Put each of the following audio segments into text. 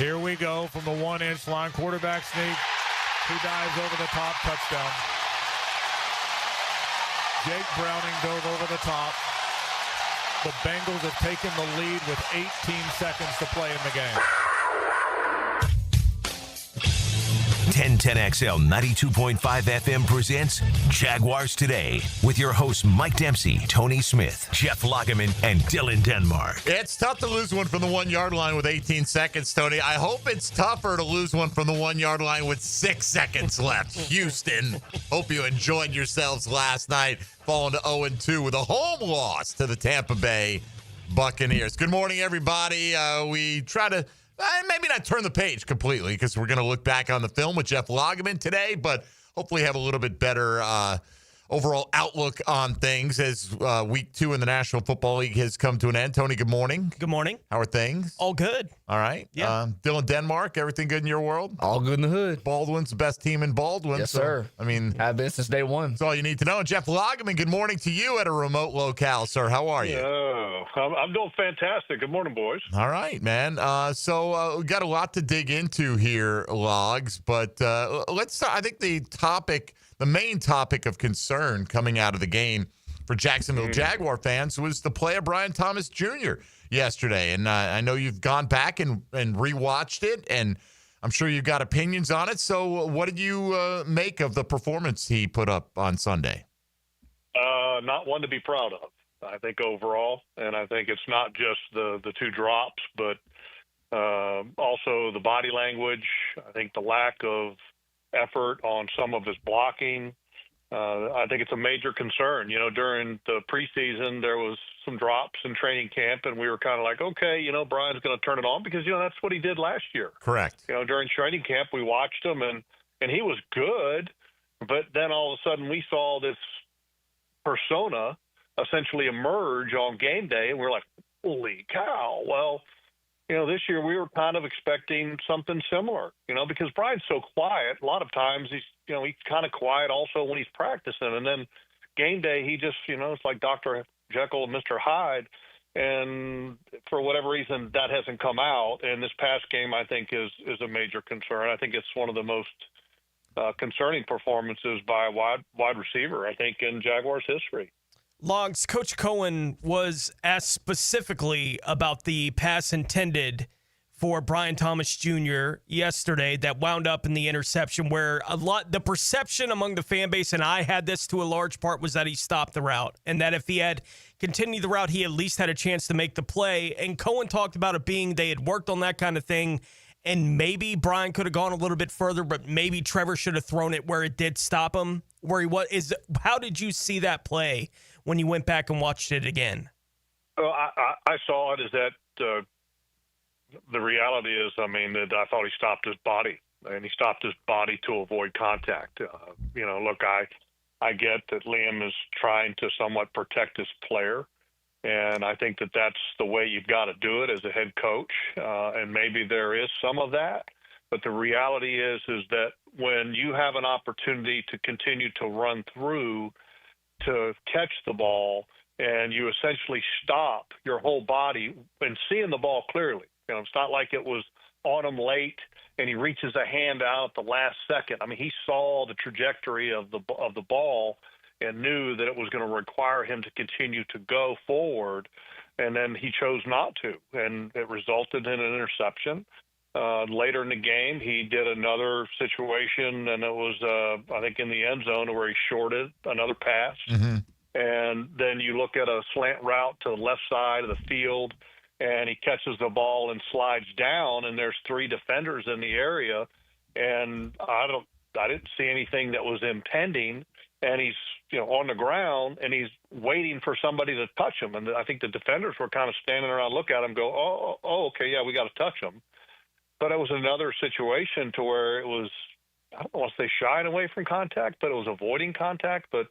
Here we go from the 1-inch line. Quarterback sneak. He dives over the top. Touchdown. Jake Browning dove over the top. The Bengals have taken the lead with 18 seconds to play in the game. 1010XL 92.5 FM presents Jaguars Today with your hosts Mike Dempsey, Tony Smith, Jeff Lageman, and Dylan Denmark. It's tough to lose one from the 1-yard line with 18 seconds, Tony. I hope it's tougher to lose one from the 1-yard line with 6 seconds left. Houston, hope you enjoyed yourselves last night, falling to 0-2 with a home loss to the Tampa Bay Buccaneers. Good morning, everybody. We try to maybe not turn the page completely because we're going to look back on the film with Jeff Lageman today, but hopefully have a little bit better overall outlook on things as week 2 in the National Football League has come to an end. Tony, good morning. Good morning. How are things? All good. All right. Yeah. Dylan Denmark, everything good in your world? All good in the hood. Baldwin's the best team in Baldwin. Yes, so, sir. I mean, I've been since day one. that's all you need to know. And Jeff Lageman, good morning to you at a remote locale, sir. How are you? I'm doing fantastic. Good morning, boys. All right, man. So we got a lot to dig into here, Logs, but let's start. I think the main topic of concern coming out of the game for Jacksonville Jaguar fans was the play of Brian Thomas Jr. yesterday. And I know you've gone back and rewatched it, and I'm sure you've got opinions on it. So what did you make of the performance he put up on Sunday? Not one to be proud of, I think, overall. And I think it's not just the 2 drops, but also the body language. I think the lack of effort on some of his blocking. I think it's a major concern. You know, during the preseason, there was some drops in training camp, and we were kind of like, okay, you know, Brian's going to turn it on because, you know, that's what he did last year. Correct. You know, during training camp, we watched him, and he was good, but then all of a sudden we saw this persona essentially emerge on game day, and we're like, holy cow. Well, you know, this year we were kind of expecting something similar, you know, because Brian's so quiet. A lot of times he's kind of quiet also when he's practicing. And then game day, he just, you know, it's like Dr. Jekyll and Mr. Hyde. And for whatever reason, that hasn't come out. And this past game, I think, is a major concern. I think it's one of the most concerning performances by a wide receiver, I think, in Jaguars history. Logs, Coach Cohen was asked specifically about the pass intended for Brian Thomas Jr. yesterday that wound up in the interception, where the perception among the fan base, and I had this to a large part, was that he stopped the route and that if he had continued the route, he at least had a chance to make the play. And Cohen talked about it being they had worked on that kind of thing, and maybe Brian could have gone a little bit further, but maybe Trevor should have thrown it where it did stop him, where he was. How did you see that play when you went back and watched it again? Well, I saw it as that the reality is, I mean, that I thought he stopped his body, and he stopped his body to avoid contact. You know, look, I get that Liam is trying to somewhat protect his player, and I think that that's the way you've got to do it as a head coach, and maybe there is some of that. But the reality is that when you have an opportunity to continue to run through to catch the ball, and you essentially stop your whole body and seeing the ball clearly. You know, it's not like it was on him late and he reaches a hand out at the last second. I mean, he saw the trajectory of the ball and knew that it was going to require him to continue to go forward, and then he chose not to, and it resulted in an interception. Later in the game, he did another situation, and it was, I think, in the end zone where he shorted another pass. Mm-hmm. And then you look at a slant route to the left side of the field, and he catches the ball and slides down, and there's 3 defenders in the area, and I didn't see anything that was impending, and he's, you know, on the ground, and he's waiting for somebody to touch him. And I think the defenders were kind of standing around, look at him, go, oh, okay, yeah, we got to touch him. But it was another situation to where it was, I don't want to say shying away from contact, but it was avoiding contact. But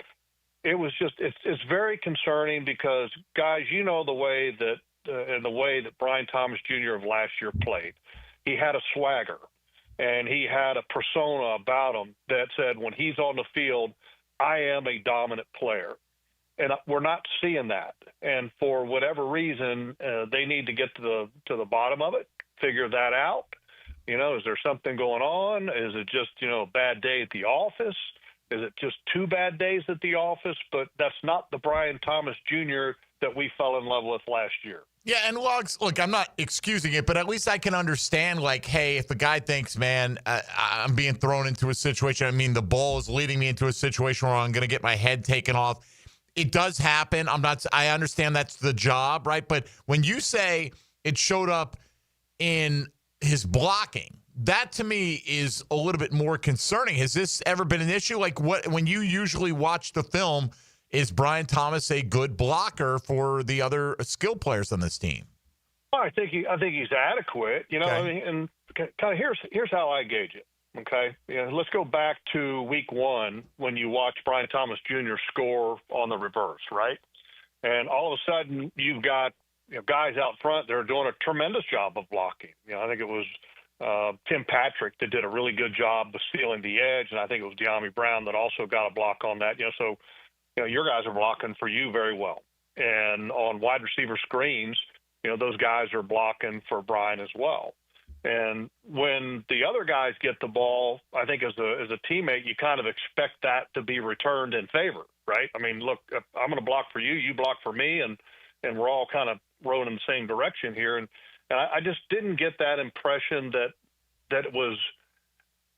it was just, it's very concerning because, guys, you know the way that Brian Thomas Jr. of last year played. He had a swagger, and he had a persona about him that said when he's on the field, I am a dominant player. And we're not seeing that. And for whatever reason, they need to get to the bottom of it, figure that out. You know, is there something going on? Is it just, a bad day at the office? Is it just 2 bad days at the office? But that's not the Brian Thomas Jr. that we fell in love with last year. Yeah, and Logs, look, I'm not excusing it, but at least I can understand, like, hey, if a guy thinks, man, I'm being thrown into a situation, I mean, the ball is leading me into a situation where I'm going to get my head taken off. It does happen. I understand that's the job, right? But when you say it showed up in his blocking, that to me is a little bit more concerning. Has this ever been an issue? Like, when you usually watch the film, is Brian Thomas a good blocker for the other skill players on this team? Well, I think he's adequate. Okay. I mean, and kind of here's how I gauge it. Okay, let's go back to week 1 when you watch Brian Thomas Jr. score on the reverse, right? And all of a sudden you've got guys out front that are doing a tremendous job of blocking. I think it was Tim Patrick that did a really good job of stealing the edge, and I think it was De'Ami Brown that also got a block on that. So your guys are blocking for you very well, and on wide receiver screens, those guys are blocking for Brian as well. And when the other guys get the ball, I think as a teammate, you kind of expect that to be returned in favor, right? I mean, look, I'm going to block for you, you block for me, and we're all kind of rowing in the same direction here. And I just didn't get that impression that it was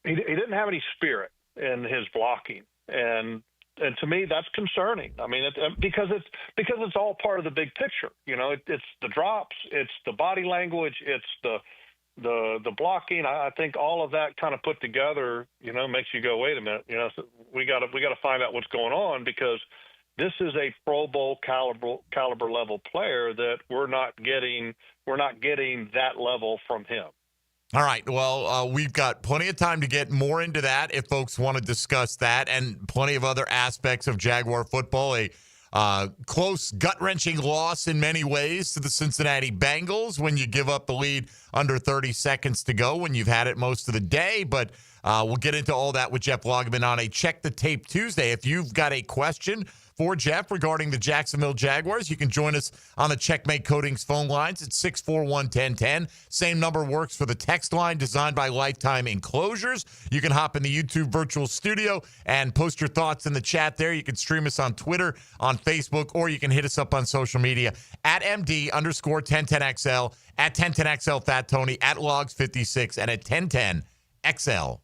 he didn't have any spirit in his blocking, and to me that's concerning. I mean, because it's all part of the big picture. It's the drops, it's the body language, it's the blocking. I think all of that kind of put together, makes you go, wait a minute, so we got to find out what's going on, because this is a Pro Bowl caliber level player that we're not getting that level from him. All right. Well, we've got plenty of time to get more into that if folks want to discuss that, and plenty of other aspects of Jaguar football. A close, gut-wrenching loss in many ways to the Cincinnati Bengals when you give up the lead under 30 seconds to go when you've had it most of the day. But we'll get into all that with Jeff Lageman on a Check the Tape Tuesday. If you've got a question for Jeff regarding the Jacksonville Jaguars, you can join us on the Checkmate Coatings phone lines at 641-1010. Same number works for the text line designed by Lifetime Enclosures. You can hop in the YouTube virtual studio and post your thoughts in the chat there. You can stream us on Twitter, on Facebook, or you can hit us up on social media at MD_1010XL, at 1010XL Fat Tony, at Logs56, and at 1010XL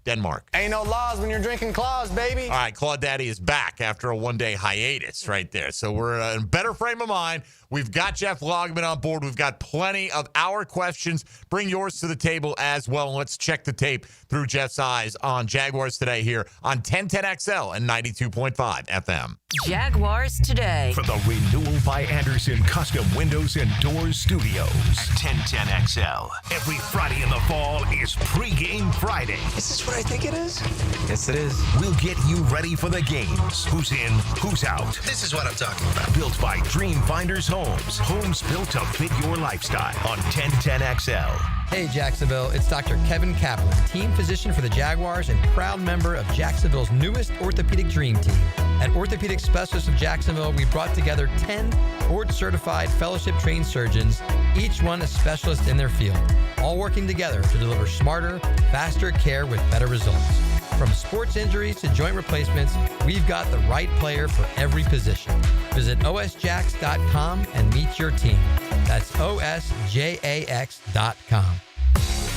Denmark. Ain't no laws when you're drinking claws, baby. All right, Claw Daddy is back after a one-day hiatus right there. So we're in a better frame of mind. We've got Jeff Lageman on board. We've got plenty of our questions. Bring yours to the table as well. And let's check the tape through Jeff's eyes on Jaguars Today here on 1010XL and 92.5 FM. Jaguars Today. From the Renewal by Anderson Custom Windows and Doors Studios at 1010XL. Every Friday in the fall is Pregame Friday. Is this what I think it is? Yes, it is. We'll get you ready for the games. Who's in, who's out. This is what I'm talking about. Built by Dream Finders Homes. Homes built to fit your lifestyle on 1010XL. Hey Jacksonville, it's Dr. Kevin Kaplan, team physician for the Jaguars and proud member of Jacksonville's newest orthopedic dream team. At Orthopedic Specialists of Jacksonville, we brought together 10 board-certified fellowship-trained surgeons, each one a specialist in their field, all working together to deliver smarter, faster care with better results. From sports injuries to joint replacements, we've got the right player for every position. Visit osjax.com and meet your team. That's osjax.com.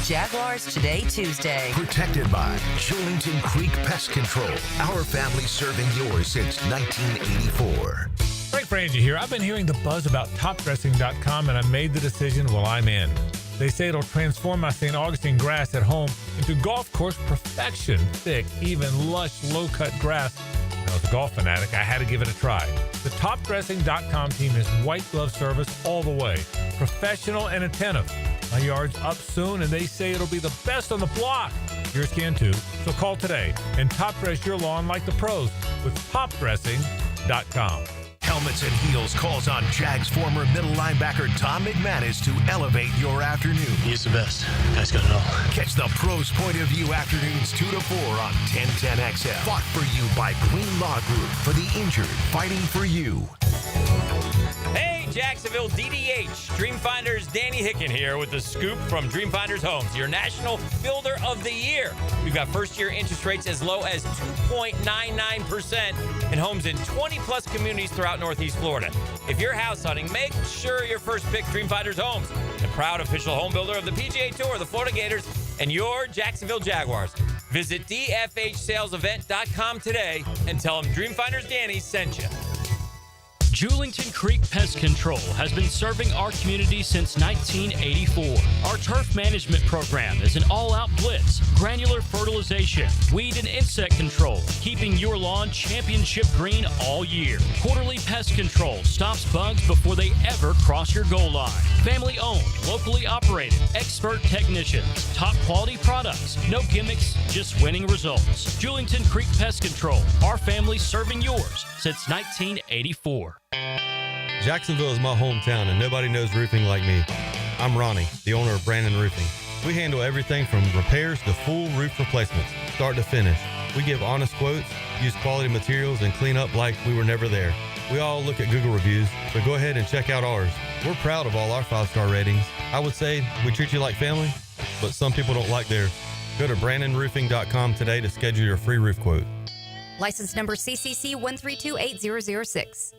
Jaguars Today Tuesday. Protected by Shillington Creek Pest Control. Our family serving yours since 1984. Frank Frangie here. I've been hearing the buzz about topdressing.com, and I made the decision, well, I'm in. They say it'll transform my St. Augustine grass at home into golf course perfection. Thick, even, lush, low-cut grass. As a golf fanatic, I had to give it a try. The topdressing.com team is white glove service all the way. Professional and attentive. My yard's up soon, and they say it'll be the best on the block. Yours can too. So call today and top dress your lawn like the pros with topdressing.com. Helmets and Heels calls on Jags former middle linebacker Tom McManus to elevate your afternoon. He's the best. Guy's got it all. Catch the pros' point of view afternoons 2 to 4 on 1010XL. Fought for you by Green Law Group, for the injured, fighting for you. Hey, Jacksonville DDH. Dreamfinders Danny Hicken here with the scoop from Dreamfinders Homes, your national builder of the year. We've got first-year interest rates as low as 2.99% in homes in 20-plus communities throughout Northeast Florida. If you're house hunting, make sure your first pick Dreamfinders Homes, the proud official home builder of the PGA Tour, the Florida Gators, and your Jacksonville Jaguars. Visit dfhsalesevent.com today and tell them Dreamfinders Danny sent you. Julington Creek Pest Control has been serving our community since 1984. Our turf management program is an all-out blitz, granular fertilization, weed and insect control, keeping your lawn championship green all year. Quarterly pest control stops bugs before they ever cross your goal line. Family owned, locally operated, expert technicians, top quality products, no gimmicks, just winning results. Julington Creek Pest Control, our family serving yours since 1984. Jacksonville is my hometown and nobody knows roofing like me. I'm Ronnie, the owner of Brandon Roofing. We handle everything from repairs to full roof replacements, start to finish. We give honest quotes, use quality materials, and clean up like we were never there. We all look at Google reviews, so go ahead and check out ours. We're proud of all our 5-star ratings. I would say we treat you like family, but some people don't like theirs. Go to brandonroofing.com today to schedule your free roof quote. License number CCC 1328006.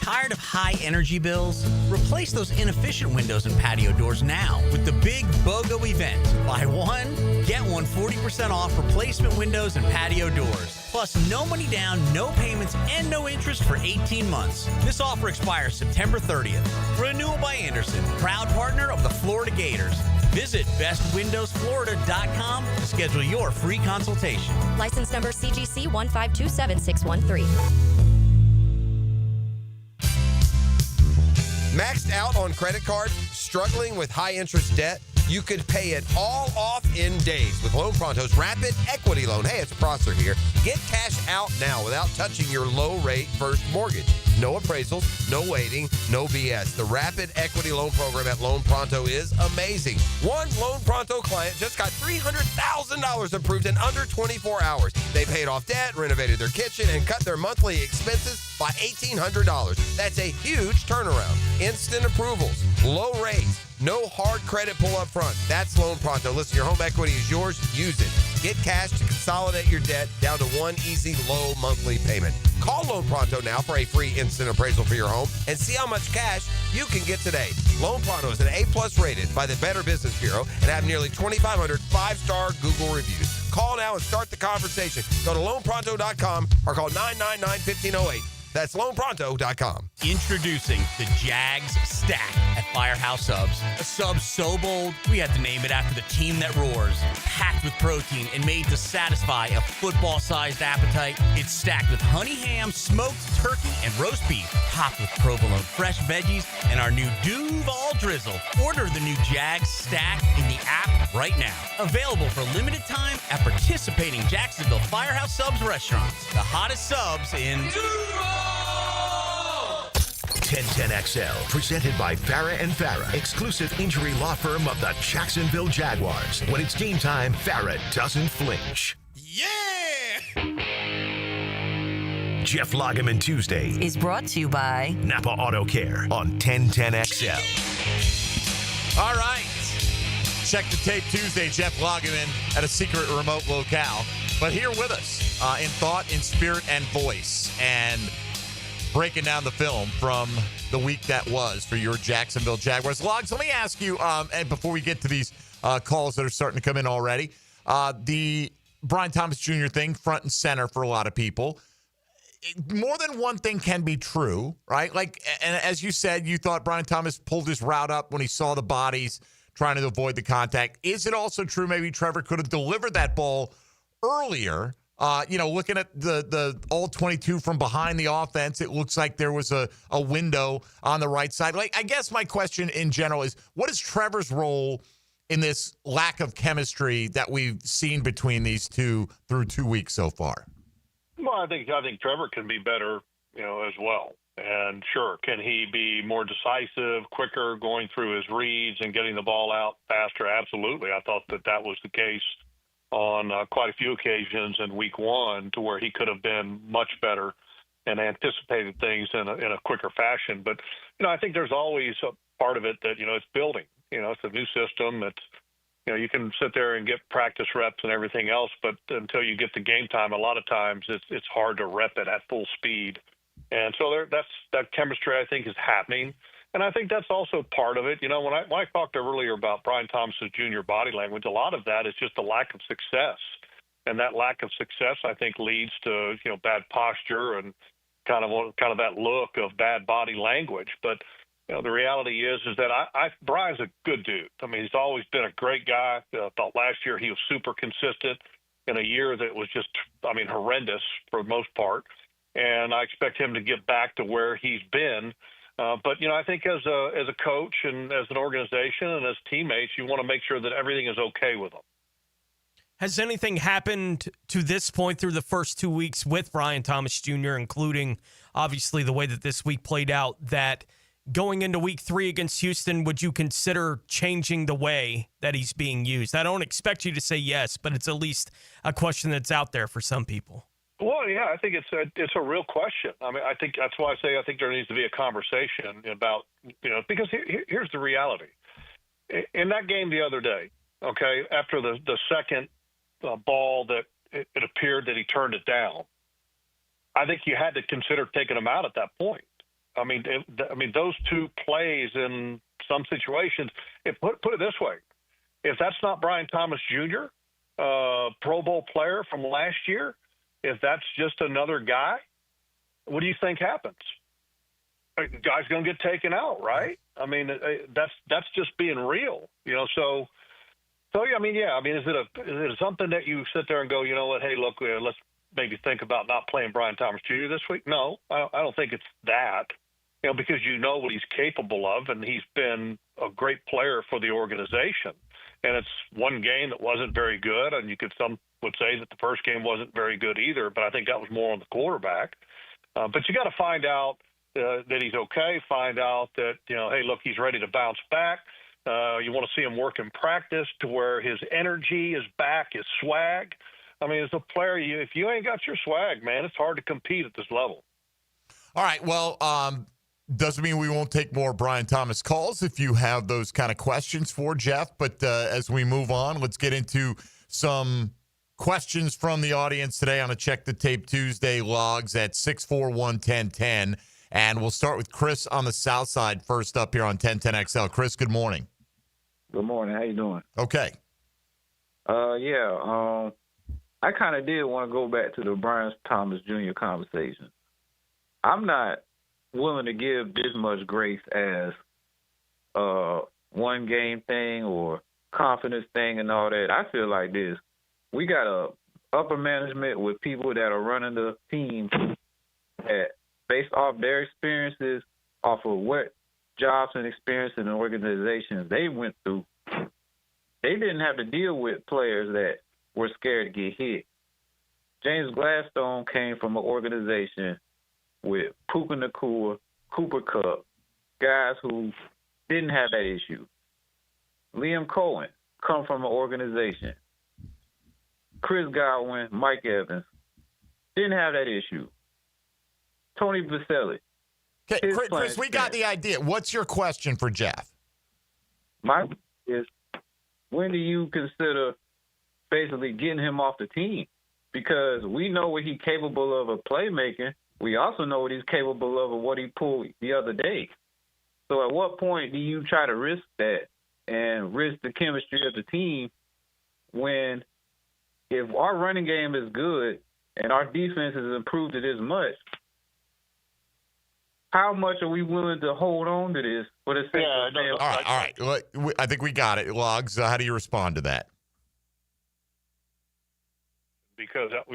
Tired of high energy bills? Replace those inefficient windows and patio doors now with the big BOGO event. Buy one, get one 40% off replacement windows and patio doors. Plus, no money down, no payments, and no interest for 18 months. This offer expires September 30th. Renewal by Anderson, proud partner of the Florida Gators. Visit bestwindowsflorida.com to schedule your free consultation. License number CGC 1527613. Maxed out on credit cards, struggling with high interest debt? You could pay it all off in days with Loan Pronto's Rapid Equity Loan. Hey, it's Prosser here. Get cash out now without touching your low-rate first mortgage. No appraisals, no waiting, no BS. The Rapid Equity Loan Program at Loan Pronto is amazing. One Loan Pronto client just got $300,000 approved in under 24 hours. They paid off debt, renovated their kitchen, and cut their monthly expenses by $1,800. That's a huge turnaround. Instant approvals, low rates, no hard credit pull up front. That's Loan Pronto. Listen, your home equity is yours. Use it. Get cash to consolidate your debt down to one easy, low monthly payment. Call Loan Pronto now for a free instant appraisal for your home and see how much cash you can get today. Loan Pronto is an A+ rated by the Better Business Bureau and have nearly 2,500 5-star Google reviews. Call now and start the conversation. Go to loanpronto.com or call 999-1508. That's loanpronto.com. Introducing the Jags Stack at Firehouse Subs. A sub so bold, we had to name it after the team that roars. Packed with protein and made to satisfy a football-sized appetite. It's stacked with honey ham, smoked turkey, and roast beef. Topped with provolone fresh veggies and our new Duval drizzle. Order the new Jags Stack in the app right now. Available for limited time at participating Jacksonville Firehouse Subs restaurants. The hottest subs in... 1010XL, presented by Farah and Farah, exclusive injury law firm of the Jacksonville Jaguars. When it's game time, Farah doesn't flinch. Yeah! Jeff Lageman Tuesday is brought to you by Napa Auto Care on 1010XL. All right. Check the tape Tuesday. Jeff Lageman at a secret remote locale. But here with us in thought, in spirit, and voice. And breaking down the film from the week that was for your Jacksonville Jaguars. Logs, let me ask you, and before we get to these calls that are starting to come in already, the Brian Thomas Jr. thing, front and center for a lot of people. More than one thing can be true, right? Like, and as you said, you thought Brian Thomas pulled his route up when he saw the bodies trying to avoid the contact. Is it also true maybe Trevor could have delivered that ball earlier? Looking at the all 22 from behind the offense, it looks like there was a window on the right side. Like, I guess my question in general is, what is Trevor's role in this lack of chemistry that we've seen between these two through 2 weeks so far? Well, I think Trevor can be better, as well. And sure, can he be more decisive, quicker, going through his reads and getting the ball out faster? Absolutely. I thought that was the case on quite a few occasions in week one, to where he could have been much better and anticipated things in a quicker fashion. But, I think there's always a part of it that, it's building. It's a new system. It's, you can sit there and get practice reps and everything else, but until you get to game time, a lot of times it's hard to rep it at full speed. And so that chemistry, I think, is happening. And I think that's also part of it. When I talked earlier about Brian Thomas Jr. body language, a lot of that is just a lack of success. And that lack of success, I think, leads to, bad posture and kind of that look of bad body language. But, the reality is that Brian's a good dude. I mean, he's always been a great guy. I thought last year he was super consistent in a year that was just, horrendous for the most part. And I expect him to get back to where he's been. But, I think as a coach and as an organization and as teammates, you want to make sure that everything is okay with them. Has anything happened to this point through the first 2 weeks with Brian Thomas Jr., including obviously the way that this week played out, that going into week 3 against Houston, would you consider changing the way that he's being used? I don't expect you to say yes, but it's at least a question that's out there for some people. Well, yeah, I think it's a real question. I think that's why I think there needs to be a conversation about, because here's the reality. In that game the other day, okay, after the second ball that it appeared that he turned it down, I think you had to consider taking him out at that point. Those two plays in some situations, put it this way, if that's not Brian Thomas Jr., Pro Bowl player from last year, if that's just another guy, what do you think happens? The guy's going to get taken out, right? That's just being real, So is it something that you sit there and go, you know what? Hey, look, let's maybe think about not playing Brian Thomas Jr. this week? No, I don't think it's that. Because what he's capable of, and he's been a great player for the organization. And it's one game that wasn't very good, and some would say that the first game wasn't very good either, but I think that was more on the quarterback. But you got to find out that he's okay, find out that, hey, look, he's ready to bounce back. You want to see him work in practice to where his energy is back, his swag. As a player, if you ain't got your swag, man, it's hard to compete at this level. All right, well, doesn't mean we won't take more Brian Thomas calls if you have those kind of questions for Jeff. But as we move on, let's get into some questions from the audience today on a Check the Tape Tuesday logs at 641-1010. And we'll start with Chris on the south side first up here on 1010XL. Chris, good morning. Good morning. How you doing? Okay. I kind of did want to go back to the Brian Thomas Jr. conversation. I'm not willing to give this much grace as one game thing or confidence thing and all that. I feel like this. We got a upper management with people that are running the team that, based off their experiences, off of what jobs and experience and organizations they went through, they didn't have to deal with players that were scared to get hit. James Gladstone came from an organization with Puka Nacua, Cooper Kupp, guys who didn't have that issue. Liam Cohen come from an organization. Chris Godwin, Mike Evans, didn't have that issue. Tony Baselli. Okay, Chris, we got the idea. What's your question for Jeff? My is, when do you consider basically getting him off the team? Because we know what he's capable of playmaking. We also know what he's capable of what he pulled the other day. So at what point do you try to risk that and risk the chemistry of the team when, if our running game is good and our defense has improved it as much, how much are we willing to hold on to this for the sake of all right. Well, I think we got it. Logs, how do you respond to that? Because, at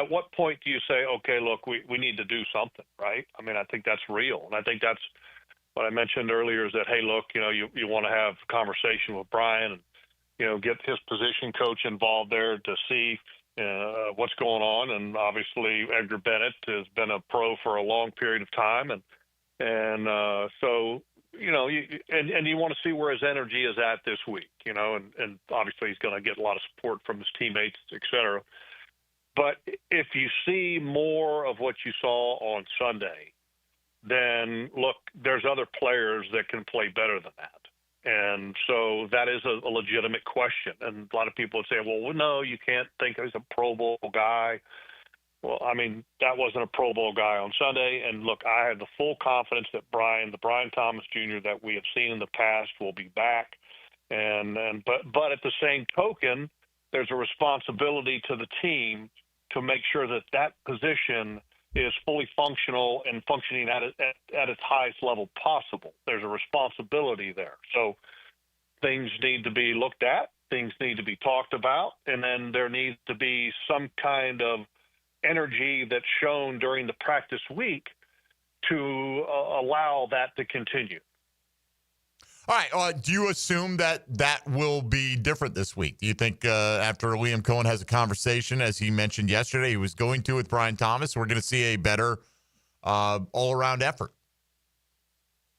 what point do you say, okay, look, we need to do something, right? I think that's real. And I think that's what I mentioned earlier is that, hey, look, you want to have a conversation with Brian and, get his position coach involved there to see what's going on. And obviously Edgar Bennett has been a pro for a long period of time. So, you want to see where his energy is at this week, and obviously he's going to get a lot of support from his teammates, et cetera. But if you see more of what you saw on Sunday, then look, there's other players that can play better than that. And so that is a legitimate question. And a lot of people would say, well, no, you can't think he's a Pro Bowl guy. Well, I mean, that wasn't a Pro Bowl guy on Sunday. And look, I have the full confidence that the Brian Thomas Jr. that we have seen in the past will be back. But at the same token, there's a responsibility to the team to make sure that position is fully functional and functioning at its highest level possible. There's a responsibility there. So things need to be looked at, things need to be talked about, and then there needs to be some kind of energy that's shown during the practice week to allow that to continue. All right. Do you assume that will be different this week? Do you think after Liam Cohen has a conversation, as he mentioned yesterday, he was going to with Brian Thomas, we're going to see a better all-around effort?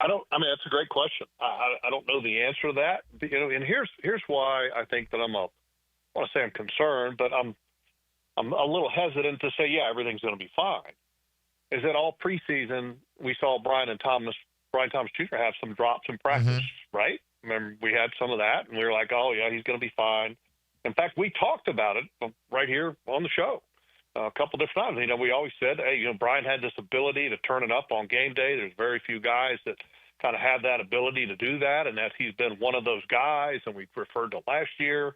I mean, that's a great question. I don't know the answer to that. And here's why I think that I want to say I'm concerned, but I'm a little hesitant to say, yeah, everything's going to be fine. Is that all preseason we saw Brian Thomas Jr. have some drops in practice, right? Remember, we had some of that, and we were like, oh, yeah, he's going to be fine. In fact, we talked about it right here on the show a couple different times. We always said, hey, Brian had this ability to turn it up on game day. There's very few guys that kind of have that ability to do that, and that he's been one of those guys, and we referred to last year.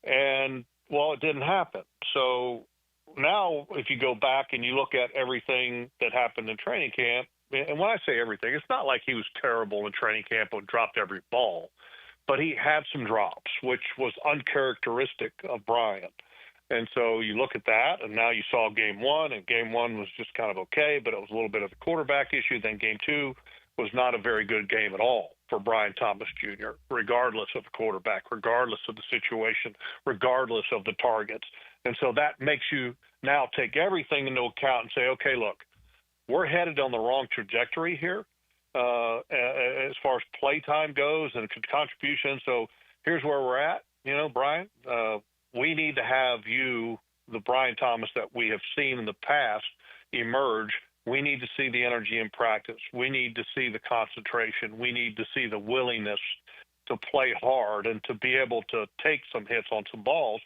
And, well, it didn't happen. So now if you go back and you look at everything that happened in training camp, and when I say everything, it's not like he was terrible in training camp and dropped every ball, but he had some drops, which was uncharacteristic of Brian. And so you look at that, and now you saw game one, and game one was just kind of okay, but it was a little bit of a quarterback issue. Then game two was not a very good game at all for Brian Thomas Jr., regardless of the quarterback, regardless of the situation, regardless of the targets. And so that makes you now take everything into account and say, okay, look, we're headed on the wrong trajectory here as far as play time goes and contribution. So here's where we're at, Brian. We need to have you, the Brian Thomas that we have seen in the past, emerge. We need to see the energy in practice. We need to see the concentration. We need to see the willingness to play hard and to be able to take some hits on some balls.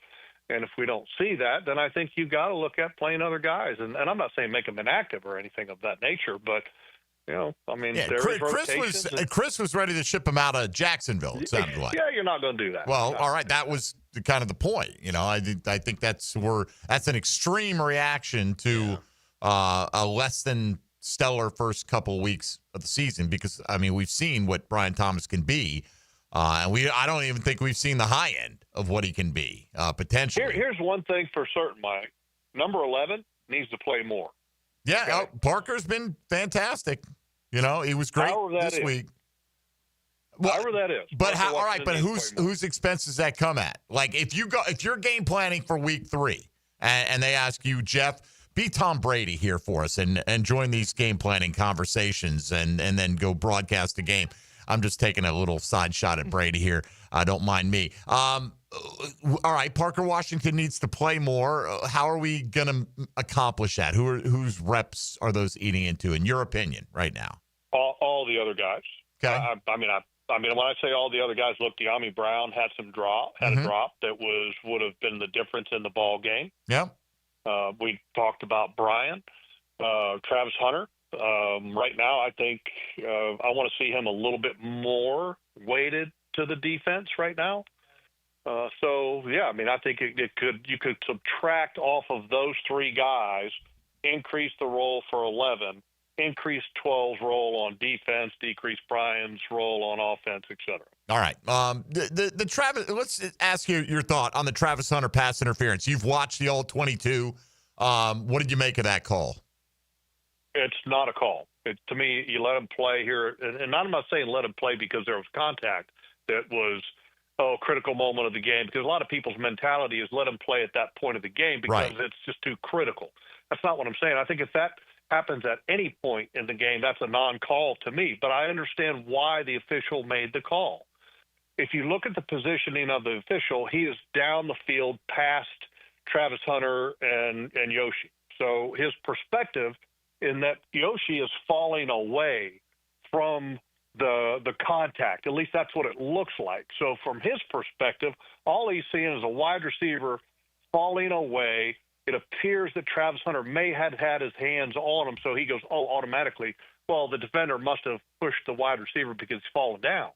And if we don't see that, then I think you got to look at playing other guys. And I'm not saying make them inactive or anything of that nature, but, I mean, there is rotations. Chris was ready to ship him out of Jacksonville, it sounded like. Yeah, you're not going to do that. Well, all right, that was kind of the point. I think that's an extreme reaction to a less than stellar first couple of weeks of the season because, I mean, we've seen what Brian Thomas can be. And I don't even think we've seen the high end of what he can be, potentially. Here's one thing for certain, Mike. Number 11 needs to play more. Yeah, okay? Parker's been fantastic. He was great this week. Well, however that is. But all right, but whose expense does that come at? Like if you're game planning for week 3 and they ask you, Jeff, be Tom Brady here for us and join these game planning conversations and then go broadcast a game. I'm just taking a little side shot at Brady here. Don't mind me. All right, Parker Washington needs to play more. How are we going to accomplish that? Whose reps are those eating into, in your opinion, right now? All the other guys. Okay. I mean, when I say all the other guys, look, De'Ami Brown had a drop that would have been the difference in the ball game. Yeah. We talked about Brian, Travis Hunter. Right now, I think I want to see him a little bit more weighted to the defense right now. I think you could subtract off of those three guys, increase the role for 11, increase 12's role on defense, decrease Brian's role on offense, etc. All right. The Travis. Let's ask you your thought on the Travis Hunter pass interference. You've watched the all 22. What did you make of that call? It's not a call. To me, you let him play here. And I'm not saying let him play because there was contact that was a critical moment of the game, because a lot of people's mentality is let him play at that point of the game because it's just too critical. That's not what I'm saying. I think if that happens at any point in the game, that's a non-call to me. But I understand why the official made the call. If you look at the positioning of the official, he is down the field past Travis Hunter and Yoshi. So his perspective in that Yoshi is falling away from the contact. At least that's what it looks like. So from his perspective, all he's seeing is a wide receiver falling away. It appears that Travis Hunter may have had his hands on him, so he goes, automatically, well, the defender must have pushed the wide receiver because he's fallen down.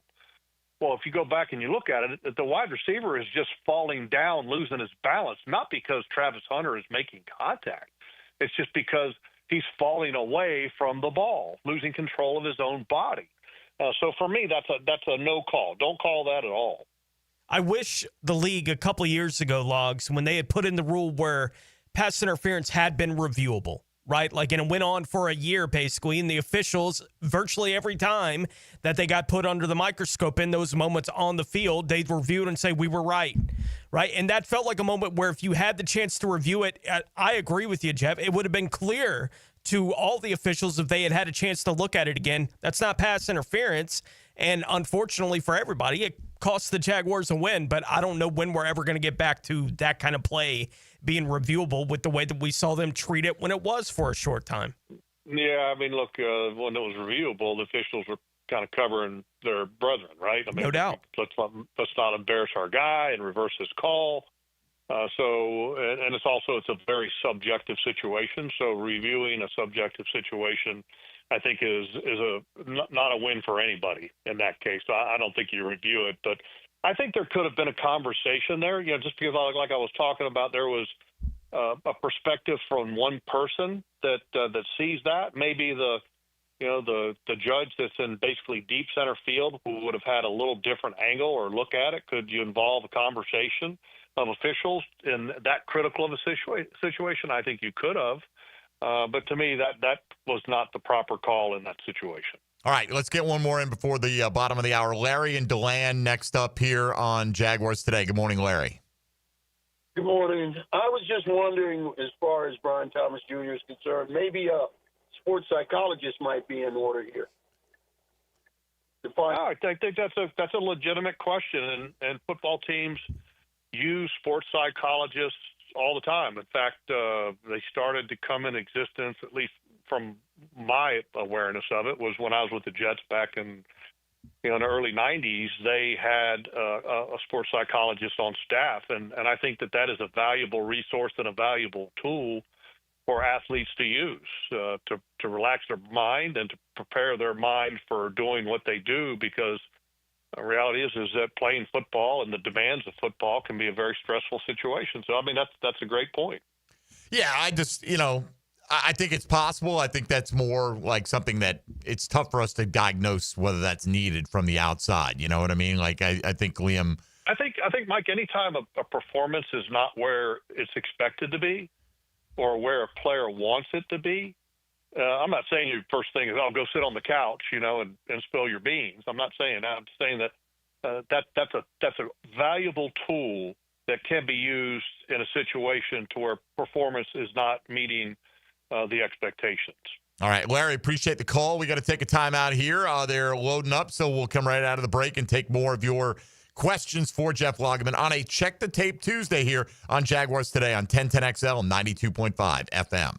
Well, if you go back and you look at it, the wide receiver is just falling down, losing his balance, not because Travis Hunter is making contact. It's just because he's falling away from the ball, losing control of his own body. So for me, that's a no call. Don't call that at all. I wish the league a couple of years ago, Logs, when they had put in the rule where pass interference had been reviewable, right? Like, and it went on for a year, basically, and the officials, virtually every time that they got put under the microscope in those moments on the field, they'd review it and say, we were right? And that felt like a moment where if you had the chance to review it, I agree with you, Jeff, it would have been clear to all the officials if they had had a chance to look at it again. That's not pass interference, and unfortunately for everybody, it cost the Jaguars a win, but I don't know when we're ever going to get back to that kind of play being reviewable with the way that we saw them treat it when it was for a short time. Yeah, I mean, look, when it was reviewable, the officials were kind of covering their brethren, right? I mean, no doubt. Let's not embarrass our guy and reverse his call. And it's a very subjective situation. So reviewing a subjective situation, I think is not a win for anybody in that case. So I don't think you review it, but I think there could have been a conversation there. Just because, like I was talking about, there was a perspective from one person that sees that. Maybe the judge that's in basically deep center field who would have had a little different angle or look at it. Could you involve a conversation of officials in that critical of a situation? I think you could have. But to me, that was not the proper call in that situation. All right, let's get one more in before the bottom of the hour. Larry and DeLand next up here on Jaguars Today. Good morning, Larry. Good morning. I was just wondering, as far as Brian Thomas Jr. is concerned, maybe a sports psychologist might be in order here. I think that's a legitimate question, and football teams use sports psychologists all the time. In fact, they started to come in existence, at least from my awareness of it, was when I was with the Jets back in the early 90s. They had a sports psychologist on staff, and I think that is a valuable resource and a valuable tool for athletes to use to relax their mind and to prepare their mind for doing what they do, because the reality is that playing football and the demands of football can be a very stressful situation. So, I mean, that's a great point. Yeah, I think it's possible. I think that's more like something that it's tough for us to diagnose whether that's needed from the outside. You know what I mean? Like, I think, Liam. I think, Mike, anytime a performance is not where it's expected to be or where a player wants it to be, I'm not saying your first thing is, go sit on the couch, and spill your beans. I'm not saying that. I'm saying that that's a valuable tool that can be used in a situation to where performance is not meeting the expectations. All right, Larry, appreciate the call. We got to take a time out here. They're loading up, so we'll come right out of the break and take more of your questions for Jeff Lageman on a Check the Tape Tuesday here on Jaguars Today on 1010XL 92.5 FM.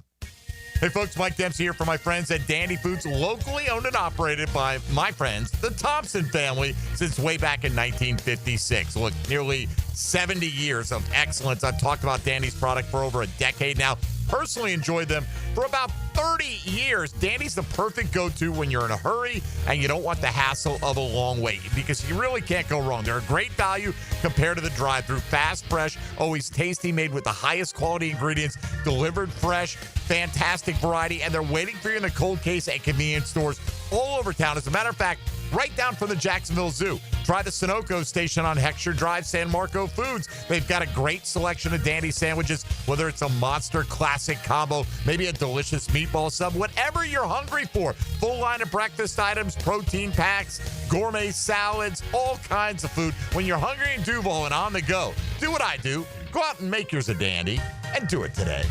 Hey, folks, Mike Dempsey here for my friends at Dandy Foods, locally owned and operated by my friends, the Thompson family, since way back in 1956. Look, nearly 70 years of excellence. I've talked about Dandy's product for over a decade now. Personally enjoyed them for about 30 years. Dandy's the perfect go-to when you're in a hurry and you don't want the hassle of a long wait, because you really can't go wrong. They're a great value compared to the drive-thru. Fast, fresh, always tasty, made with the highest quality ingredients, delivered fresh, fantastic variety, and they're waiting for you in the cold case at convenience stores all over town. As a matter of fact, right down from the Jacksonville Zoo. Try the Sunoco station on Heckscher Drive, San Marco Foods. They've got a great selection of Dandy sandwiches, whether it's a monster classic combo, maybe a delicious meatball sub, whatever you're hungry for. Full line of breakfast items, protein packs, gourmet salads, all kinds of food. When you're hungry in Duval and on the go, do what I do. Go out and make yours a Dandy, and do it today.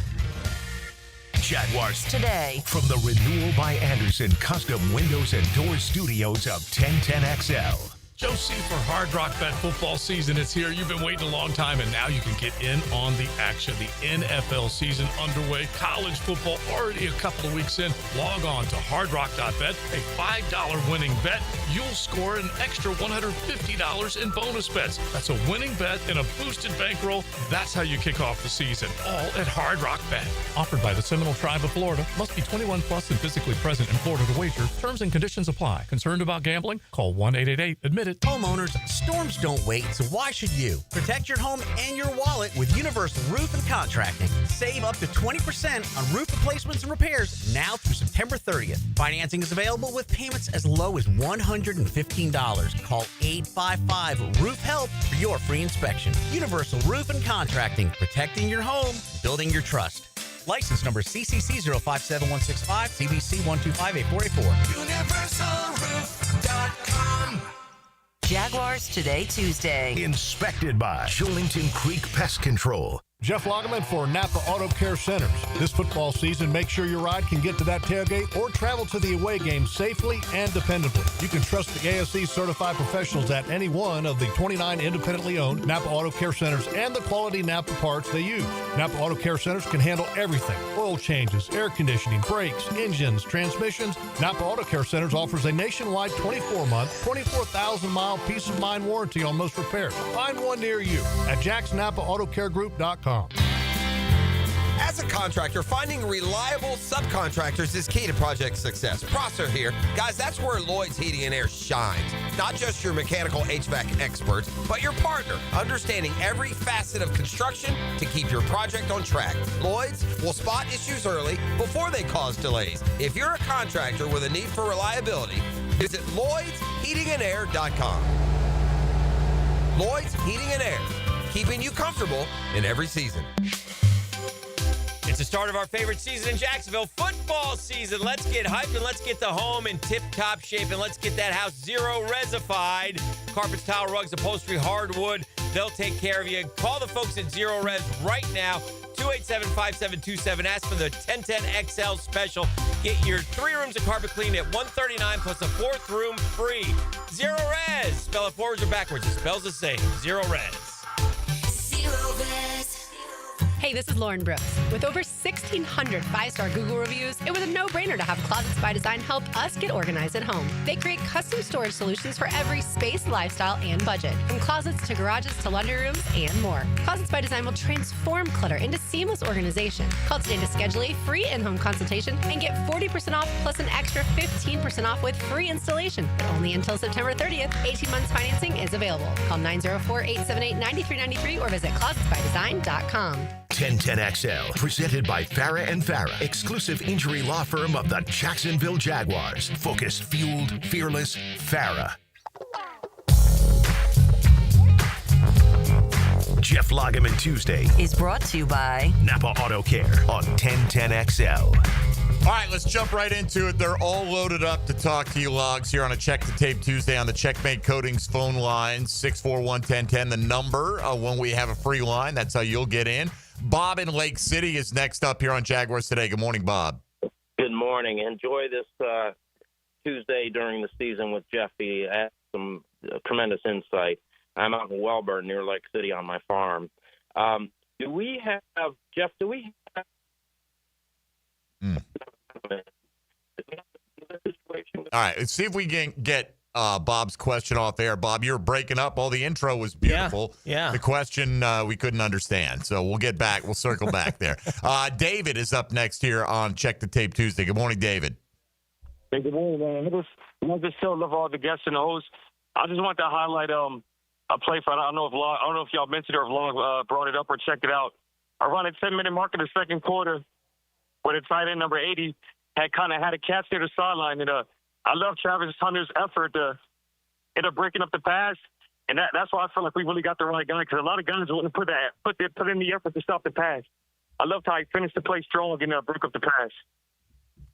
Jaguars Today. From the Renewal by Anderson Custom Windows and Doors Studios of 1010XL. Joe C for Hard Rock Bet football season is here. You've been waiting a long time, and now you can get in on the action. The NFL season underway. College football already a couple of weeks in. Log on to hardrock.bet. A $5 winning bet. You'll score an extra $150 in bonus bets. That's a winning bet and a boosted bankroll. That's how you kick off the season. All at Hard Rock Bet. Offered by the Seminole Tribe of Florida. Must be 21 plus and physically present in Florida to wager. Terms and conditions apply. Concerned about gambling? Call 1-888-ADMIT-IT. Homeowners, storms don't wait, so why should you? Protect your home and your wallet with Universal Roof and Contracting. Save up to 20% on roof replacements and repairs now through September 30th. Financing is available with payments as low as $115. Call 855-ROOF-HELP for your free inspection. Universal Roof and Contracting, protecting your home, building your trust. License number CCC 057165, CBC 1258484. UniversalRoof.com. Jaguars Today Tuesday. Inspected by Shillington Creek Pest Control. Jeff Lageman for Napa Auto Care Centers. This football season, make sure your ride can get to that tailgate or travel to the away game safely and dependably. You can trust the ASE certified professionals at any one of the 29 independently owned Napa Auto Care Centers and the quality Napa parts they use. Napa Auto Care Centers can handle everything: oil changes, air conditioning, brakes, engines, transmissions. Napa Auto Care Centers offers a nationwide 24-month, 24,000-mile peace of mind warranty on most repairs. Find one near you at jacksnapaautocare.com. As a contractor, finding reliable subcontractors is key to project success. Prosser here. Guys, that's where Lloyd's Heating and Air shines. Not just your mechanical HVAC experts, but your partner, understanding every facet of construction to keep your project on track. Lloyd's will spot issues early before they cause delays. If you're a contractor with a need for reliability, visit Lloyd'sHeatingandAir.com. Lloyd's Heating and Air, keeping you comfortable in every season. It's the start of our favorite season in Jacksonville, football season. Let's get hyped and let's get the home in tip-top shape and let's get that house zero-resified. Carpets, tile, rugs, upholstery, hardwood, they'll take care of you. Call the folks at Zero Res right now, 287-5727. Ask for the 1010XL special. Get your 3 rooms of carpet cleaned at $139 plus a 4th room free. Zero Res. Spell it forwards or backwards. It spells the same. Zero Res. Zero Res. Hey, this is Lauren Brooks. With over 1,600 5-star Google reviews, it was a no-brainer to have Closets by Design help us get organized at home. They create custom storage solutions for every space, lifestyle, and budget. From closets to garages to laundry rooms and more. Closets by Design will transform clutter into seamless organization. Call today to schedule a free in-home consultation and get 40% off plus an extra 15% off with free installation. But only until September 30th. 18 months financing is available. Call 904-878-9393 or visit closetsbydesign.com. 1010XL, presented by Farah and Farah, exclusive injury law firm of the Jacksonville Jaguars. Focused, fueled, fearless, Farah. Jeff Lageman Tuesday is brought to you by Napa Auto Care on 1010XL. All right, let's jump right into it. They're all loaded up to talk to you, Logs, here on a Check the Tape Tuesday on the Checkmate Coatings phone line, 641-1010, the number when we have a free line. That's how you'll get in. Bob in Lake City is next up here on Jaguars Today. Good morning, Bob. Good morning. Enjoy this Tuesday during the season with Jeff. He had some tremendous insight. I'm out in Welburn near Lake City on my farm. Do we have, Jeff, All right, let's see if we can get Bob's question off air. Bob, you're breaking up. All the intro was beautiful. Yeah. The question we couldn't understand. So we'll get back. We'll circle back there. David is up next here on Check the Tape Tuesday. Good morning, David. Hey, good morning, man. I just still love all the guests and the hosts. I just want to highlight a play for, I don't know if y'all mentioned it or if Long brought it up or checked it out. Around the 10-minute mark of the second quarter, where the tight end number 80 had a catch near the sideline, and I love Travis Hunter's effort to end up breaking up the pass, and that's why I feel like we really got the right guy, because a lot of guys wouldn't put in the effort to stop the pass. I loved how he finished the play strong and broke up the pass.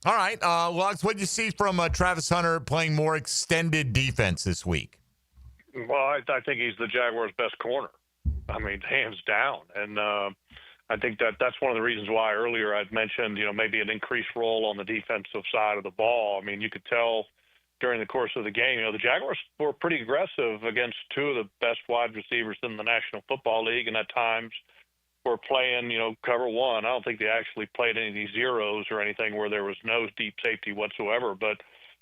All right, Logs, what did you see from Travis Hunter playing more extended defense this week? Well, I think he's the Jaguars' best corner. I mean, hands down. And I think that's one of the reasons why earlier I'd mentioned, maybe an increased role on the defensive side of the ball. I mean, you could tell during the course of the game. The Jaguars were pretty aggressive against two of the best wide receivers in the National Football League, and at times were playing, cover one. I don't think they actually played any of these zeros or anything where there was no deep safety whatsoever. But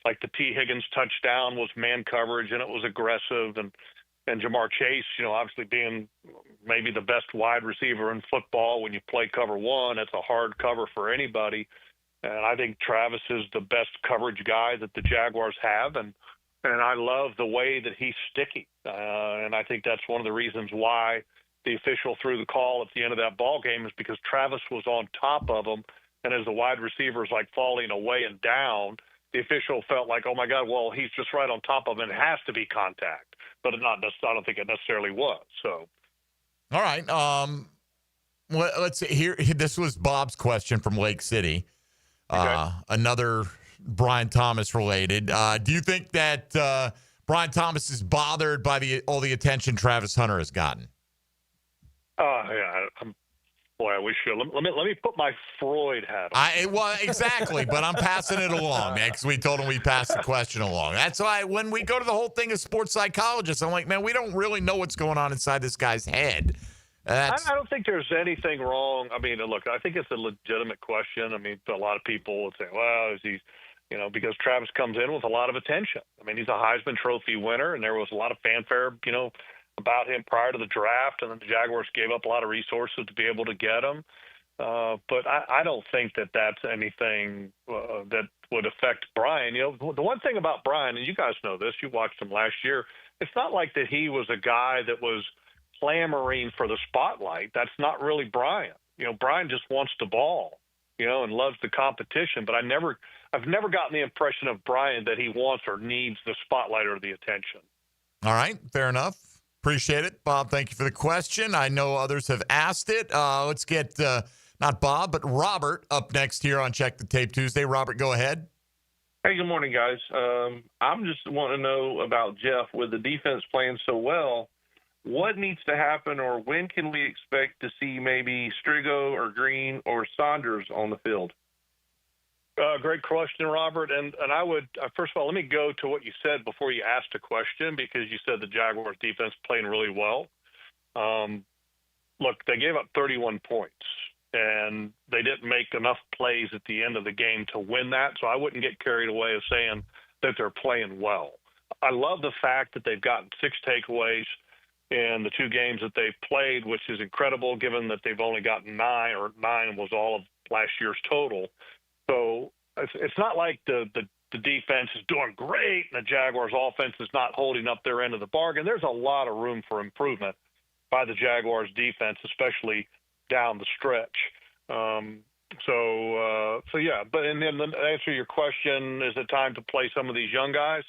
like the T. Higgins touchdown was man coverage, and it was aggressive. And Jamar Chase, obviously being maybe the best wide receiver in football, when you play cover one, it's a hard cover for anybody. And I think Travis is the best coverage guy that the Jaguars have. And I love the way that he's sticky. And I think that's one of the reasons why the official threw the call at the end of that ball game, is because Travis was on top of him. And as the wide receiver is like falling away and down, the official felt like, oh my God, well, he's just right on top of him. It has to be contact, but I don't think it necessarily was. So, all right. Let's see here. This was Bob's question from Lake City. Okay. Another Brian Thomas related. Do you think that Brian Thomas is bothered by all the attention Travis Hunter has gotten? Yeah. Boy, I wish you. Let me put my Freud hat on. Well, exactly, but I'm passing it along, man, because we told him we passed the question along. That's why when we go to the whole thing of sports psychologists, I'm like, man, we don't really know what's going on inside this guy's head. I don't think there's anything wrong. I mean, look, I think it's a legitimate question. I mean, a lot of people would say, well, is he, because Travis comes in with a lot of attention. I mean, he's a Heisman Trophy winner, and there was a lot of fanfare, about him prior to the draft, and then the Jaguars gave up a lot of resources to be able to get him. But I don't think that that's anything that would affect Brian. The one thing about Brian, and you guys know this, you watched him last year, it's not like that he was a guy that was clamoring for the spotlight. That's not really Brian. Brian just wants the ball, and loves the competition. But I've never gotten the impression of Brian that he wants or needs the spotlight or the attention. All right, fair enough. Appreciate it, Bob. Thank you for the question. I know others have asked it. Let's get not Bob, but Robert up next here on Check the Tape Tuesday. Robert, go ahead. Hey, good morning, guys. I'm just wanting to know about Jeff. With the defense playing so well, what needs to happen, or when can we expect to see maybe Strigo or Green or Saunders on the field? Great question, Robert. And I would, first of all, let me go to what you said before you asked a question, because you said the Jaguars defense playing really well. Look, they gave up 31 points, and they didn't make enough plays at the end of the game to win that. So I wouldn't get carried away of saying that they're playing well. I love the fact that they've gotten 6 takeaways in the 2 games that they've played, which is incredible given that they've only gotten 9, or 9 was all of last year's total. So it's not like the defense is doing great and the Jaguars offense is not holding up their end of the bargain. There's a lot of room for improvement by the Jaguars defense, especially down the stretch. So yeah. But and then to answer your question, is it time to play some of these young guys?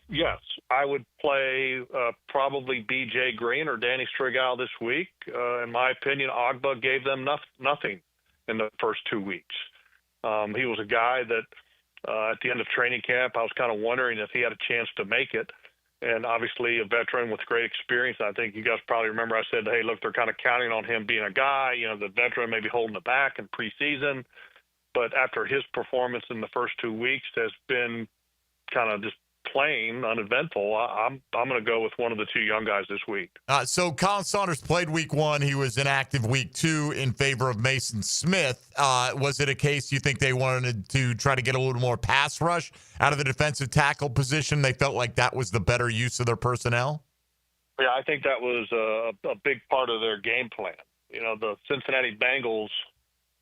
Yes, I would play probably B.J. Green or Danny Strigal this week. In my opinion, Ogba gave them nothing in the first 2 weeks. He was a guy that at the end of training camp, I was kind of wondering if he had a chance to make it. And obviously a veteran with great experience. I think you guys probably remember I said, hey, look, they're kind of counting on him being a guy, the veteran maybe holding it back in preseason. But after his performance in the first 2 weeks has been kind of just plain uneventful, I'm going to go with one of the 2 young guys this week. So Colin Saunders played week 1. He was inactive week 2 in favor of Mason Smith. Was it a case you think they wanted to try to get a little more pass rush out of the defensive tackle position? They felt like that was the better use of their personnel? Yeah, I think that was a big part of their game plan. The Cincinnati Bengals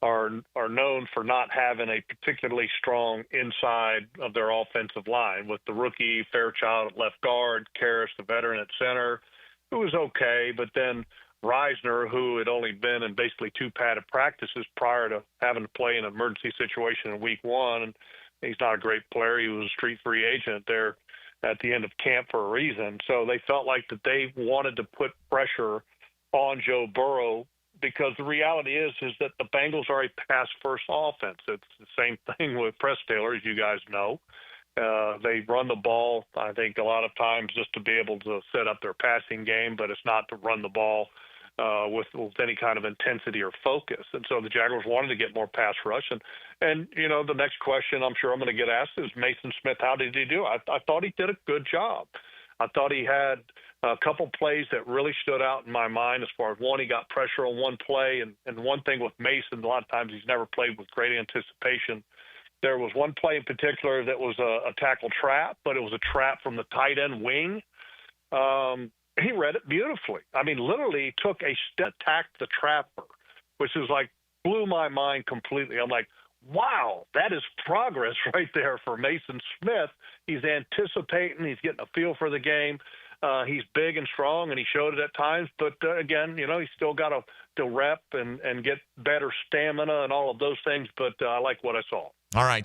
are known for not having a particularly strong inside of their offensive line, with the rookie Fairchild at left guard, Karras, the veteran, at center, who was okay, but then Reisner, who had only been in basically 2 padded practices prior to having to play in an emergency situation in week 1, and he's not a great player. He was a street free agent there at the end of camp for a reason. So they felt like that they wanted to put pressure on Joe Burrow, because the reality is that the Bengals are a pass-first offense. It's the same thing with Press Taylor, as you guys know. They run the ball, I think, a lot of times just to be able to set up their passing game, but it's not to run the ball with any kind of intensity or focus. And so the Jaguars wanted to get more pass rush. And the next question I'm sure I'm going to get asked is, Mason Smith, how did he do? I thought he did a good job. I thought he had a couple plays that really stood out in my mind as far as, one, he got pressure on one play. And one thing with Mason, a lot of times he's never played with great anticipation. There was one play in particular that was a tackle trap, but it was a trap from the tight end wing. He read it beautifully. I mean, literally took a step, attacked the trapper, which is like blew my mind completely. I'm like, wow, that is progress right there for Mason Smith. He's anticipating. He's getting a feel for the game. He's big and strong, and he showed it at times. But, again, he's still got to rep and get better stamina and all of those things. But I like what I saw. All right,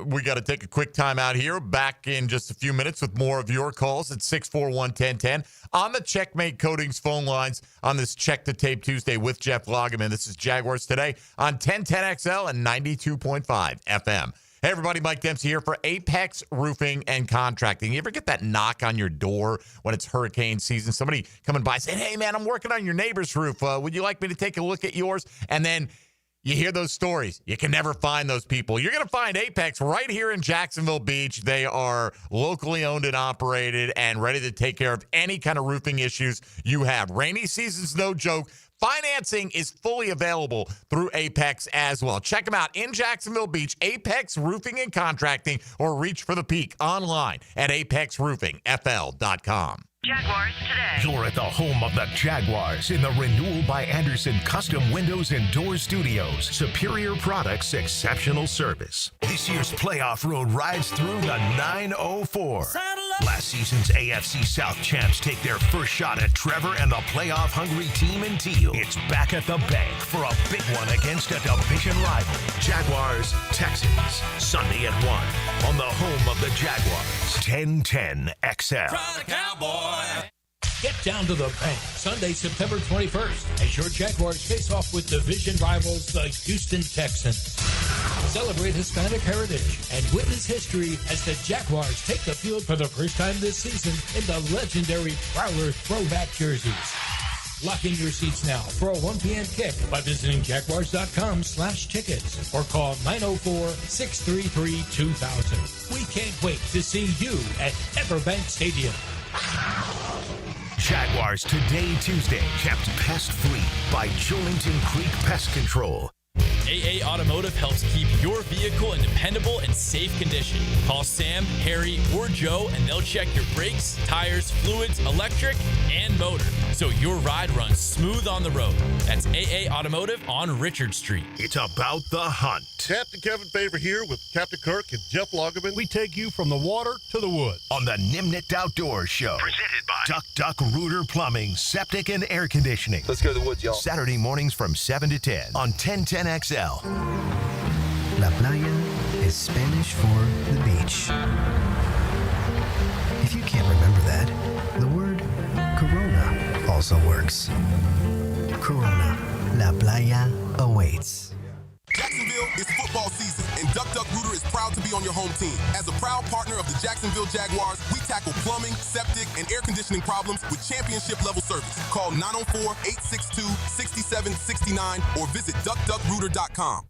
we got to take a quick time out here. Back in just a few minutes with more of your calls at 641-1010 on the Checkmate Coatings phone lines on this Check the Tape Tuesday with Jeff Lageman. This is Jaguars Today on 1010XL and 92.5 FM. Hey, everybody, Mike Dempsey here for Apex Roofing and Contracting. You ever get that knock on your door when it's hurricane season? Somebody coming by saying, hey, man, I'm working on your neighbor's roof. Would you like me to take a look at yours? And then you hear those stories. You can never find those people. You're going to find Apex right here in Jacksonville Beach. They are locally owned and operated and ready to take care of any kind of roofing issues you have. Rainy season's no joke. Financing is fully available through Apex as well. Check them out in Jacksonville Beach, Apex Roofing and Contracting, or reach for the peak online at apexroofingfl.com. Jaguars Today. You're at the home of the Jaguars in the Renewal by Anderson Custom Windows and Doors Studios. Superior products, exceptional service. This year's playoff road rides through the 904. Last season's AFC South champs take their first shot at Trevor and the playoff-hungry team in teal. It's back at the bank for a big one against a division rival. Jaguars, Texans, Sunday at 1 on the home of the Jaguars. 1010 XL. Try the Cowboy. Get down to the bank Sunday, September 21st, as your Jaguars face off with division rivals, the Houston Texans. Celebrate Hispanic heritage and witness history as the Jaguars take the field for the first time this season in the legendary Prowler throwback jerseys. Lock in your seats now for a 1 p.m. kick by visiting Jaguars.com/tickets or call 904-633-2000. We can't wait to see you at Everbank Stadium. Jaguars Today Tuesday, kept pest-free by Julington Creek Pest Control. AA Automotive helps keep your vehicle in dependable and safe condition. Call Sam, Harry, or Joe, and they'll check your brakes, tires, fluids, electric, and motor, so your ride runs smooth on the road. That's AA Automotive on Richard Street. It's about the hunt. Captain Kevin Favor here with Captain Kirk and Jeff Lageman. We take you from the water to the woods. On the Nimnicht Outdoors Show. Presented by Duck Rooter Plumbing, Septic, and Air Conditioning. Let's go to the woods, y'all. Saturday mornings from 7 to 10 on 1010XL. La playa is Spanish for the beach. If you can't remember that, the word Corona also works. Corona, La playa awaits. Jacksonville is football season, and Duck Rooter is proud to be on your home team. As a proud partner of the Jacksonville Jaguars, we tackle plumbing, septic, and air conditioning problems with championship-level service. Call 904-862-6769 or visit duckduckrooter.com.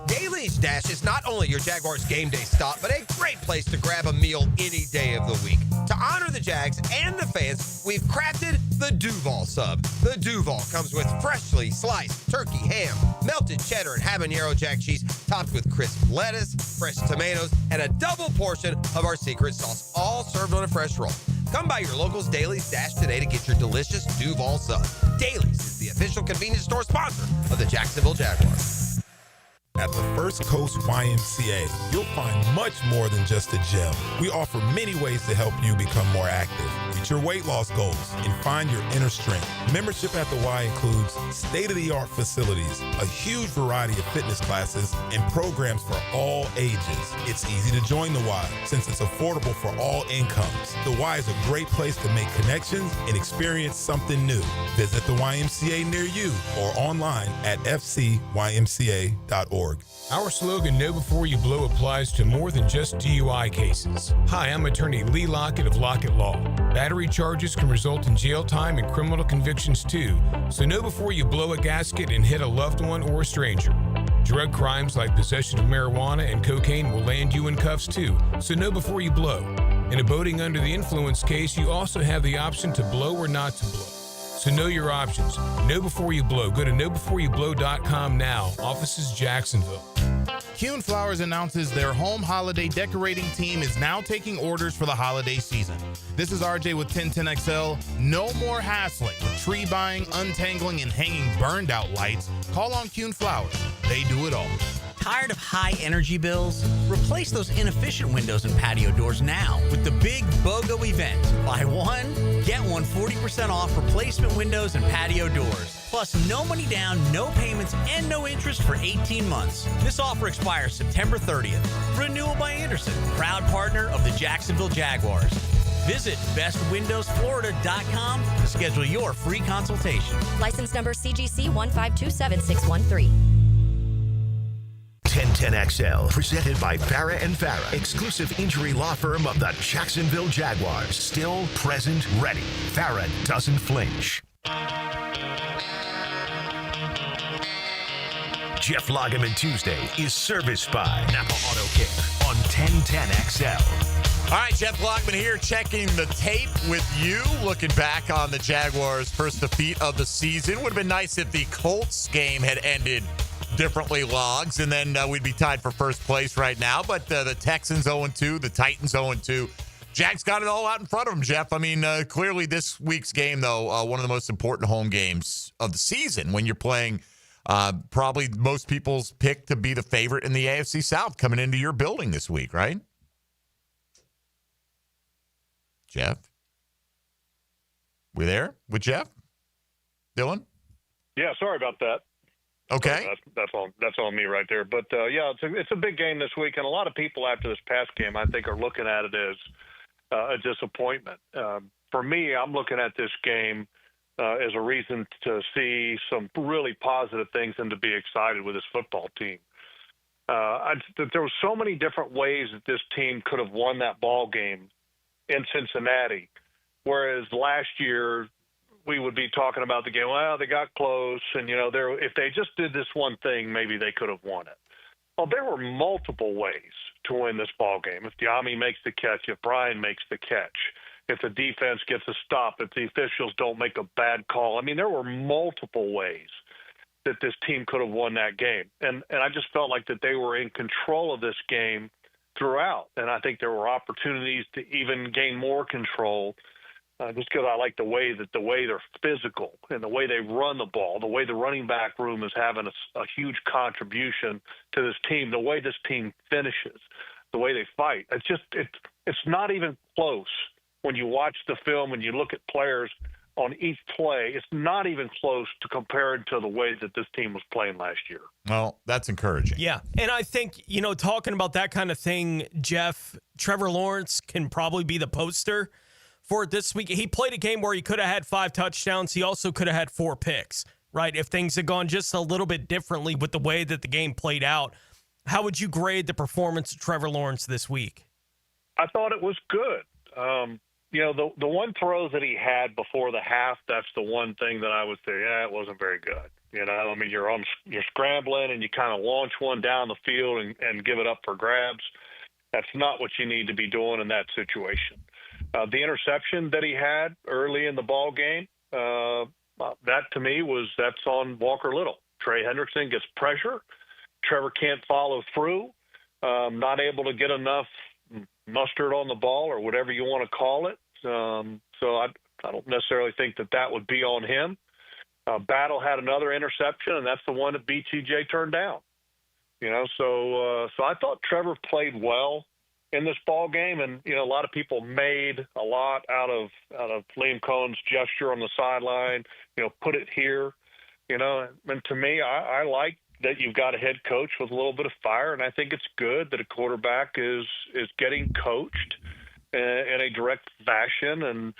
Daly's Dash is not only your Jaguars game day stop, but a great place to grab a meal any day of the week. To honor the Jags and the fans, we've crafted the Duval Sub. The Duval comes with freshly sliced turkey, ham, melted cheddar, and habanero jack cheese, topped with crisp lettuce, fresh tomatoes, and a double portion of our secret sauce, all served on a fresh roll. Come by your local's Daly's Dash today to get your delicious Duval Sub. Daly's is the official convenience store sponsor of the Jacksonville Jaguars. At the First Coast YMCA, you'll find much more than just a gym. We offer many ways to help you become more active, reach your weight loss goals, and find your inner strength. Membership at the Y includes state-of-the-art facilities, a huge variety of fitness classes, and programs for all ages. It's easy to join the Y since it's affordable for all incomes. The Y is a great place to make connections and experience something new. Visit the YMCA near you or online at fcymca.org. know-before-you-blow.org. Our slogan, Know Before You Blow, applies to more than just DUI cases. Hi, I'm attorney Lee Lockett of Lockett Law. Battery charges can result in jail time and criminal convictions too, so know before you blow a gasket and hit a loved one or a stranger. Drug crimes like possession of marijuana and cocaine will land you in cuffs too, so know before you blow. In a boating under the influence case, you also have the option to blow or not to blow. So know your options. Know before you blow. Go to knowbeforeyoublow.com now. Offices Jacksonville. Kuhn Flowers announces their home holiday decorating team is now taking orders for the holiday season. This is RJ with 1010XL. No more hassling with tree buying, untangling, and hanging burned out lights. Call on Kuhn Flowers. They do it all. Tired of high energy bills? Replace those inefficient windows and patio doors now with the big BOGO event. Buy one, get one 40% off replacement windows and patio doors. Plus, no money down, no payments, and no interest for 18 months. This offer expires September 30th. Renewal by Anderson, proud partner of the Jacksonville Jaguars. Visit bestwindowsflorida.com to schedule your free consultation. License number CGC 1527613. 1010XL, presented by Farah & Farah, exclusive injury law firm of the Jacksonville Jaguars. Still, present, ready. Farah doesn't flinch. Jeff Lageman Tuesday is serviced by Napa Auto Care on 1010XL. All right, Jeff Lageman here, checking the tape with you, looking back on the Jaguars' first defeat of the season. Would have been nice if the Colts game had ended differently, Logs, and then we'd be tied for first place right now. But the Texans 0-2, the Titans 0-2. Jags got it all out in front of them, Jeff. I mean, clearly this week's game, though, one of the most important home games of the season when you're playing probably most people's pick to be the favorite in the AFC South coming into your building this week, right? Jeff? We there with Jeff? Dylan? Yeah, sorry about that. Okay. That's on me right there. But, yeah, it's a big game this week, and a lot of people after this past game, I think, are looking at it as a disappointment. For me, I'm looking at this game as a reason to see some really positive things and to be excited with this football team. There were so many different ways that this team could have won that ball game in Cincinnati, whereas last year we would be talking about the game, well, they got close, and, you know, if they just did this one thing, maybe they could have won it. Well, there were multiple ways to win this ball game. If Diami makes the catch, if Brian makes the catch, if the defense gets a stop, if the officials don't make a bad call. I mean, there were multiple ways that this team could have won that game. And I just felt like that they were in control of this game throughout. And I think there were opportunities to even gain more control just because I like the way they're physical and the way they run the ball, the way the running back room is having a huge contribution to this team, the way this team finishes, the way they fight. It's not even close. When you watch the film and you look at players on each play, it's not even close to comparing to the way that this team was playing last year. Well, that's encouraging. Yeah, and I think, you know, talking about that kind of thing, Jeff, Trevor Lawrence can probably be the poster for it this week. He played a game where he could have had 5 touchdowns. He also could have had 4 picks, right? If things had gone just a little bit differently with the way that the game played out, how would you grade the performance of Trevor Lawrence this week? I thought it was good. You know, the one throw that he had before the half, that's the one thing that I would say, yeah, it wasn't very good. You know, I mean, you're scrambling and you kind of launch one down the field and give it up for grabs. That's not what you need to be doing in that situation. The interception that he had early in the ball game, that to me that's on Walker Little. Trey Hendrickson gets pressure. Trevor can't follow through, not able to get enough mustard on the ball or whatever you want to call it. So I don't necessarily think that would be on him. Battle had another interception, and that's the one that BTJ turned down. You know, so I thought Trevor played well in this ball game, and you know, a lot of people made a lot out of Liam Cohen's gesture on the sideline. You know, put it here. You know, and to me, I like that you've got a head coach with a little bit of fire, and I think it's good that a quarterback is getting coached in a direct fashion. And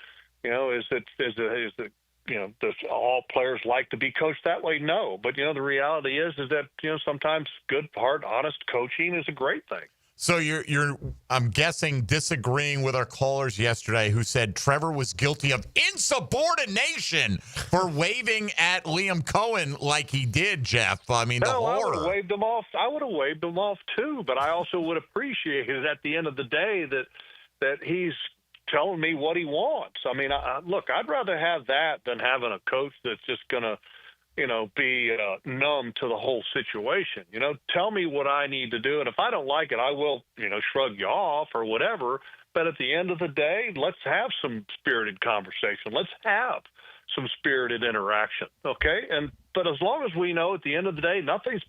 you know, is the does all players like to be coached that way? No. But, the reality is that, sometimes good, hard, honest coaching is a great thing. So you're I'm guessing disagreeing with our callers yesterday who said Trevor was guilty of insubordination for waving at Liam Cohen like he did, Jeff. I mean, the horror. I would have waved him off. I would have waved him off too, but I also would appreciate it at the end of the day that he's telling me what he wants. I mean, look, I'd rather have that than having a coach that's just going to be numb to the whole situation. Tell me what I need to do. And if I don't like it, I will, shrug you off or whatever. But at the end of the day, let's have some spirited conversation. Let's have some spirited interaction. Okay. But as long as we know at the end of the day, nothing's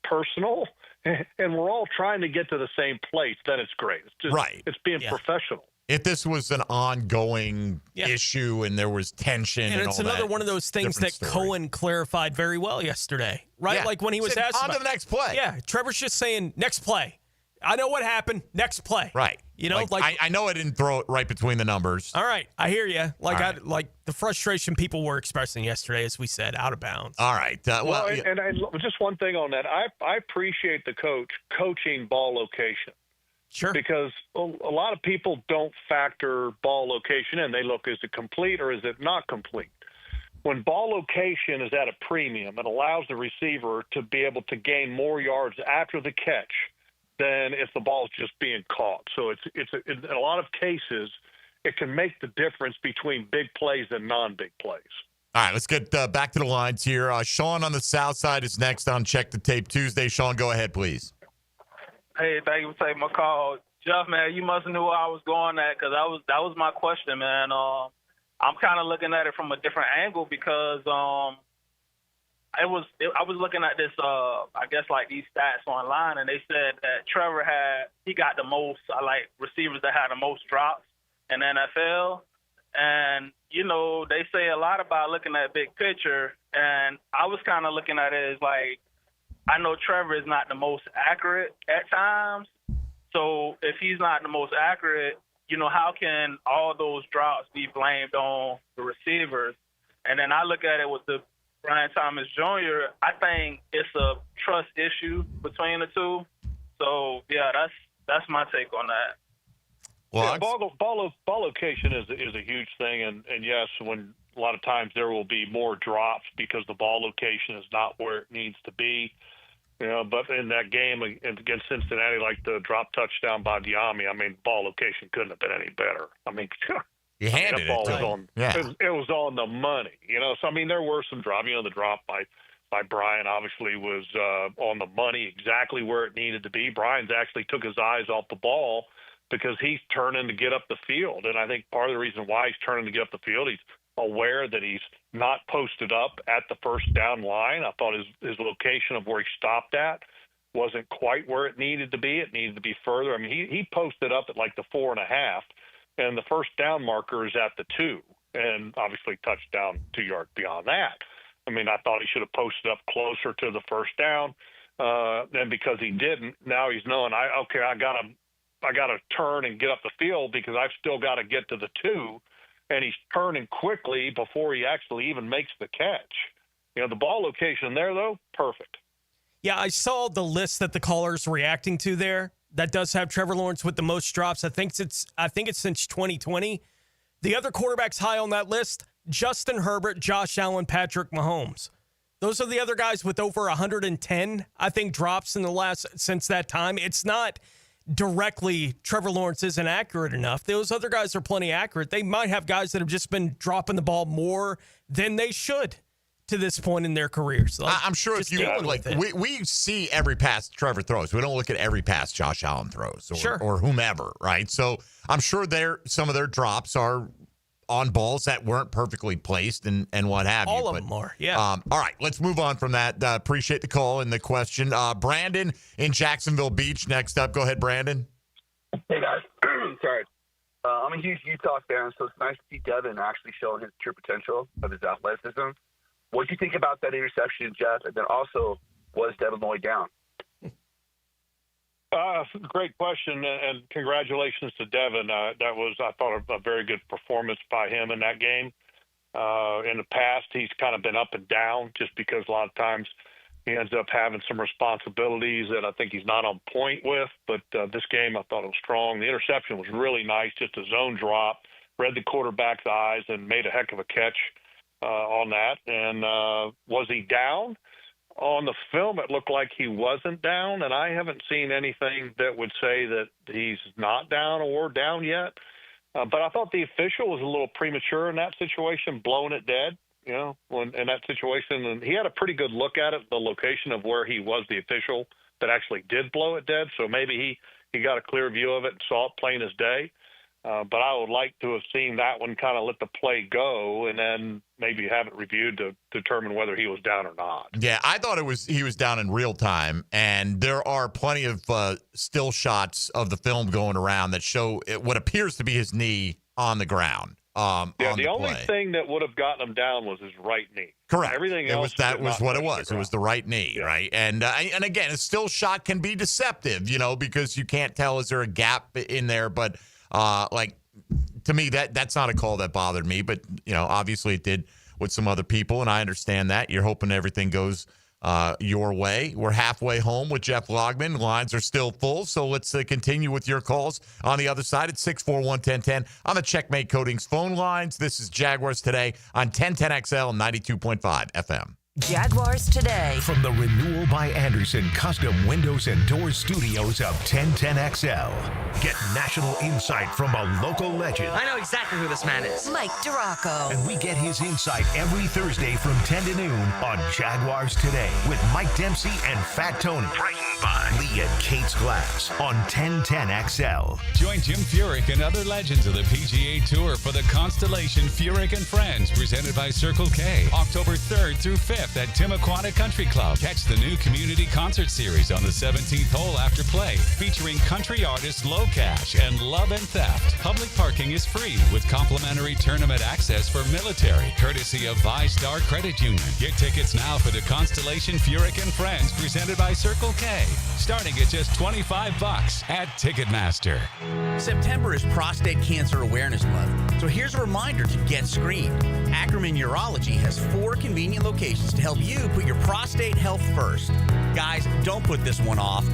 personal and we're all trying to get to the same place, then it's great. It's just, right. It's being professional. If this was an ongoing issue and there was tension and it's another one of those things that Cohen clarified very well yesterday, right? Yeah. Like when he was asked on to the next play. Yeah, Trevor's just saying, next play. I know what happened. Next play. Right. I know I didn't throw it right between the numbers. All right. I hear you. Like the frustration people were expressing yesterday, as we said, out of bounds. All right. And just one thing on that. I appreciate the coach coaching ball location. Sure. Because a lot of people don't factor ball location in. They look, is it complete or is it not complete? When ball location is at a premium, it allows the receiver to be able to gain more yards after the catch than if the ball is just being caught. So it's in a lot of cases, it can make the difference between big plays and non-big plays. All right, let's get back to the lines here. Sean on the south side is next on Check the Tape Tuesday. Sean, go ahead, please. Hey, thank you for taking my call. Jeff, man, you must have knew where I was going at because that was my question, man. I'm kind of looking at it from a different angle because I was looking at this, I guess, like these stats online, and they said that Trevor got the most, receivers that had the most drops in the NFL. And, they say a lot about looking at big picture, and I was kind of looking at it as like, I know Trevor is not the most accurate at times. So if he's not the most accurate, how can all those drops be blamed on the receivers? And then I look at it with the Brian Thomas Jr., I think it's a trust issue between the two. So, yeah, that's my take on that. Well, ball location is a huge thing. And yes, when a lot of times there will be more drops because the ball location is not where it needs to be. But in that game against Cincinnati, like the drop touchdown by Diami, ball location couldn't have been any better. You handed that ball it. It was on the money. So there were some drops. The drop by Brian obviously was on the money, exactly where it needed to be. Brian's actually took his eyes off the ball because he's turning to get up the field, and I think part of the reason why he's turning to get up the field, he's aware that he's not posted up at the first down line. I thought his location of where he stopped at wasn't quite where it needed to be. It needed to be further. He posted up at like the 4.5, and the first down marker is at the 2, and obviously touchdown 2 yards beyond that. I thought he should have posted up closer to the first down, and because he didn't, now he's knowing, I gotta turn and get up the field because I've still got to get to the 2. And he's turning quickly before he actually even makes the catch. The ball location there, though, perfect. Yeah, I saw the list that the caller's reacting to there. That does have Trevor Lawrence with the most drops. I think it's since 2020. The other quarterbacks high on that list, Justin Herbert, Josh Allen, Patrick Mahomes. Those are the other guys with over 110, I think, drops since that time. It's not directly Trevor Lawrence isn't accurate enough. Those other guys are plenty accurate. They might have guys that have just been dropping the ball more than they should to this point in their careers. I'm sure if you we see every pass Trevor throws. We don't look at every pass Josh Allen throws or whomever, right? So I'm sure some of their drops are on balls that weren't perfectly placed and what have you. All of them are, yeah. All right, let's move on from that. Appreciate the call and the question. Brandon in Jacksonville Beach next up. Go ahead, Brandon. Hey, guys. Sorry. I'm a huge Utah fan, so it's nice to see Devin actually showing his true potential of his athleticism. What do you think about that interception, Jeff? And then also, was Devin Lloyd down? Great question, and congratulations to Devin. That was, I thought, a very good performance by him in that game. In the past, he's kind of been up and down just because a lot of times he ends up having some responsibilities that I think he's not on point with. But this game, I thought it was strong. The interception was really nice, just a zone drop, read the quarterback's eyes, and made a heck of a catch on that. And was he down? On the film, it looked like he wasn't down, and I haven't seen anything that would say that he's not down or down yet. But I thought the official was a little premature in that situation, blowing it dead, in that situation. And he had a pretty good look at it, the location of where he was the official that actually did blow it dead. So maybe he got a clear view of it and saw it plain as day. But I would like to have seen that one kind of let the play go and then maybe have it reviewed to determine whether he was down or not. Yeah, I thought he was down in real time, and there are plenty of still shots of the film going around that show what appears to be his knee on the ground. The only thing that would have gotten him down was his right knee. Correct. Everything else that was what it was. It was the right knee, right? And again, a still shot can be deceptive, because you can't tell is there a gap in there, but. To me, that's not a call that bothered me, but obviously it did with some other people, and I understand that. You're hoping everything goes your way. We're halfway home with Jeff Lageman. Lines are still full, so let's continue with your calls on the other side at 641-1010 on the Checkmate Coatings phone lines. This is Jaguars Today on 1010XL 92.5 FM. Jaguars Today. From the Renewal by Anderson Custom Windows and Doors Studios of 1010XL. Get national insight from a local legend. I know exactly who this man is. Mike Duraco. And we get his insight every Thursday from 10 to noon on Jaguars Today with Mike Dempsey and Fat Tony. Brightened by Lee and Kate's Glass on 1010XL. Join Jim Furyk and other legends of the PGA Tour for the Constellation Furyk and Friends presented by Circle K. October 3rd through 5th. At Timaquana Country Club. Catch the new community concert series on the 17th hole after play, featuring country artists Low Cash and Love and Theft. Public parking is free with complimentary tournament access for military, courtesy of ViStar Credit Union. Get tickets now for the Constellation Furyk and Friends presented by Circle K, starting at just $25 at Ticketmaster. September is Prostate Cancer Awareness Month, so here's a reminder to get screened. Ackerman Urology has 4 convenient locations to help you put your prostate health first. Guys, don't put this one off.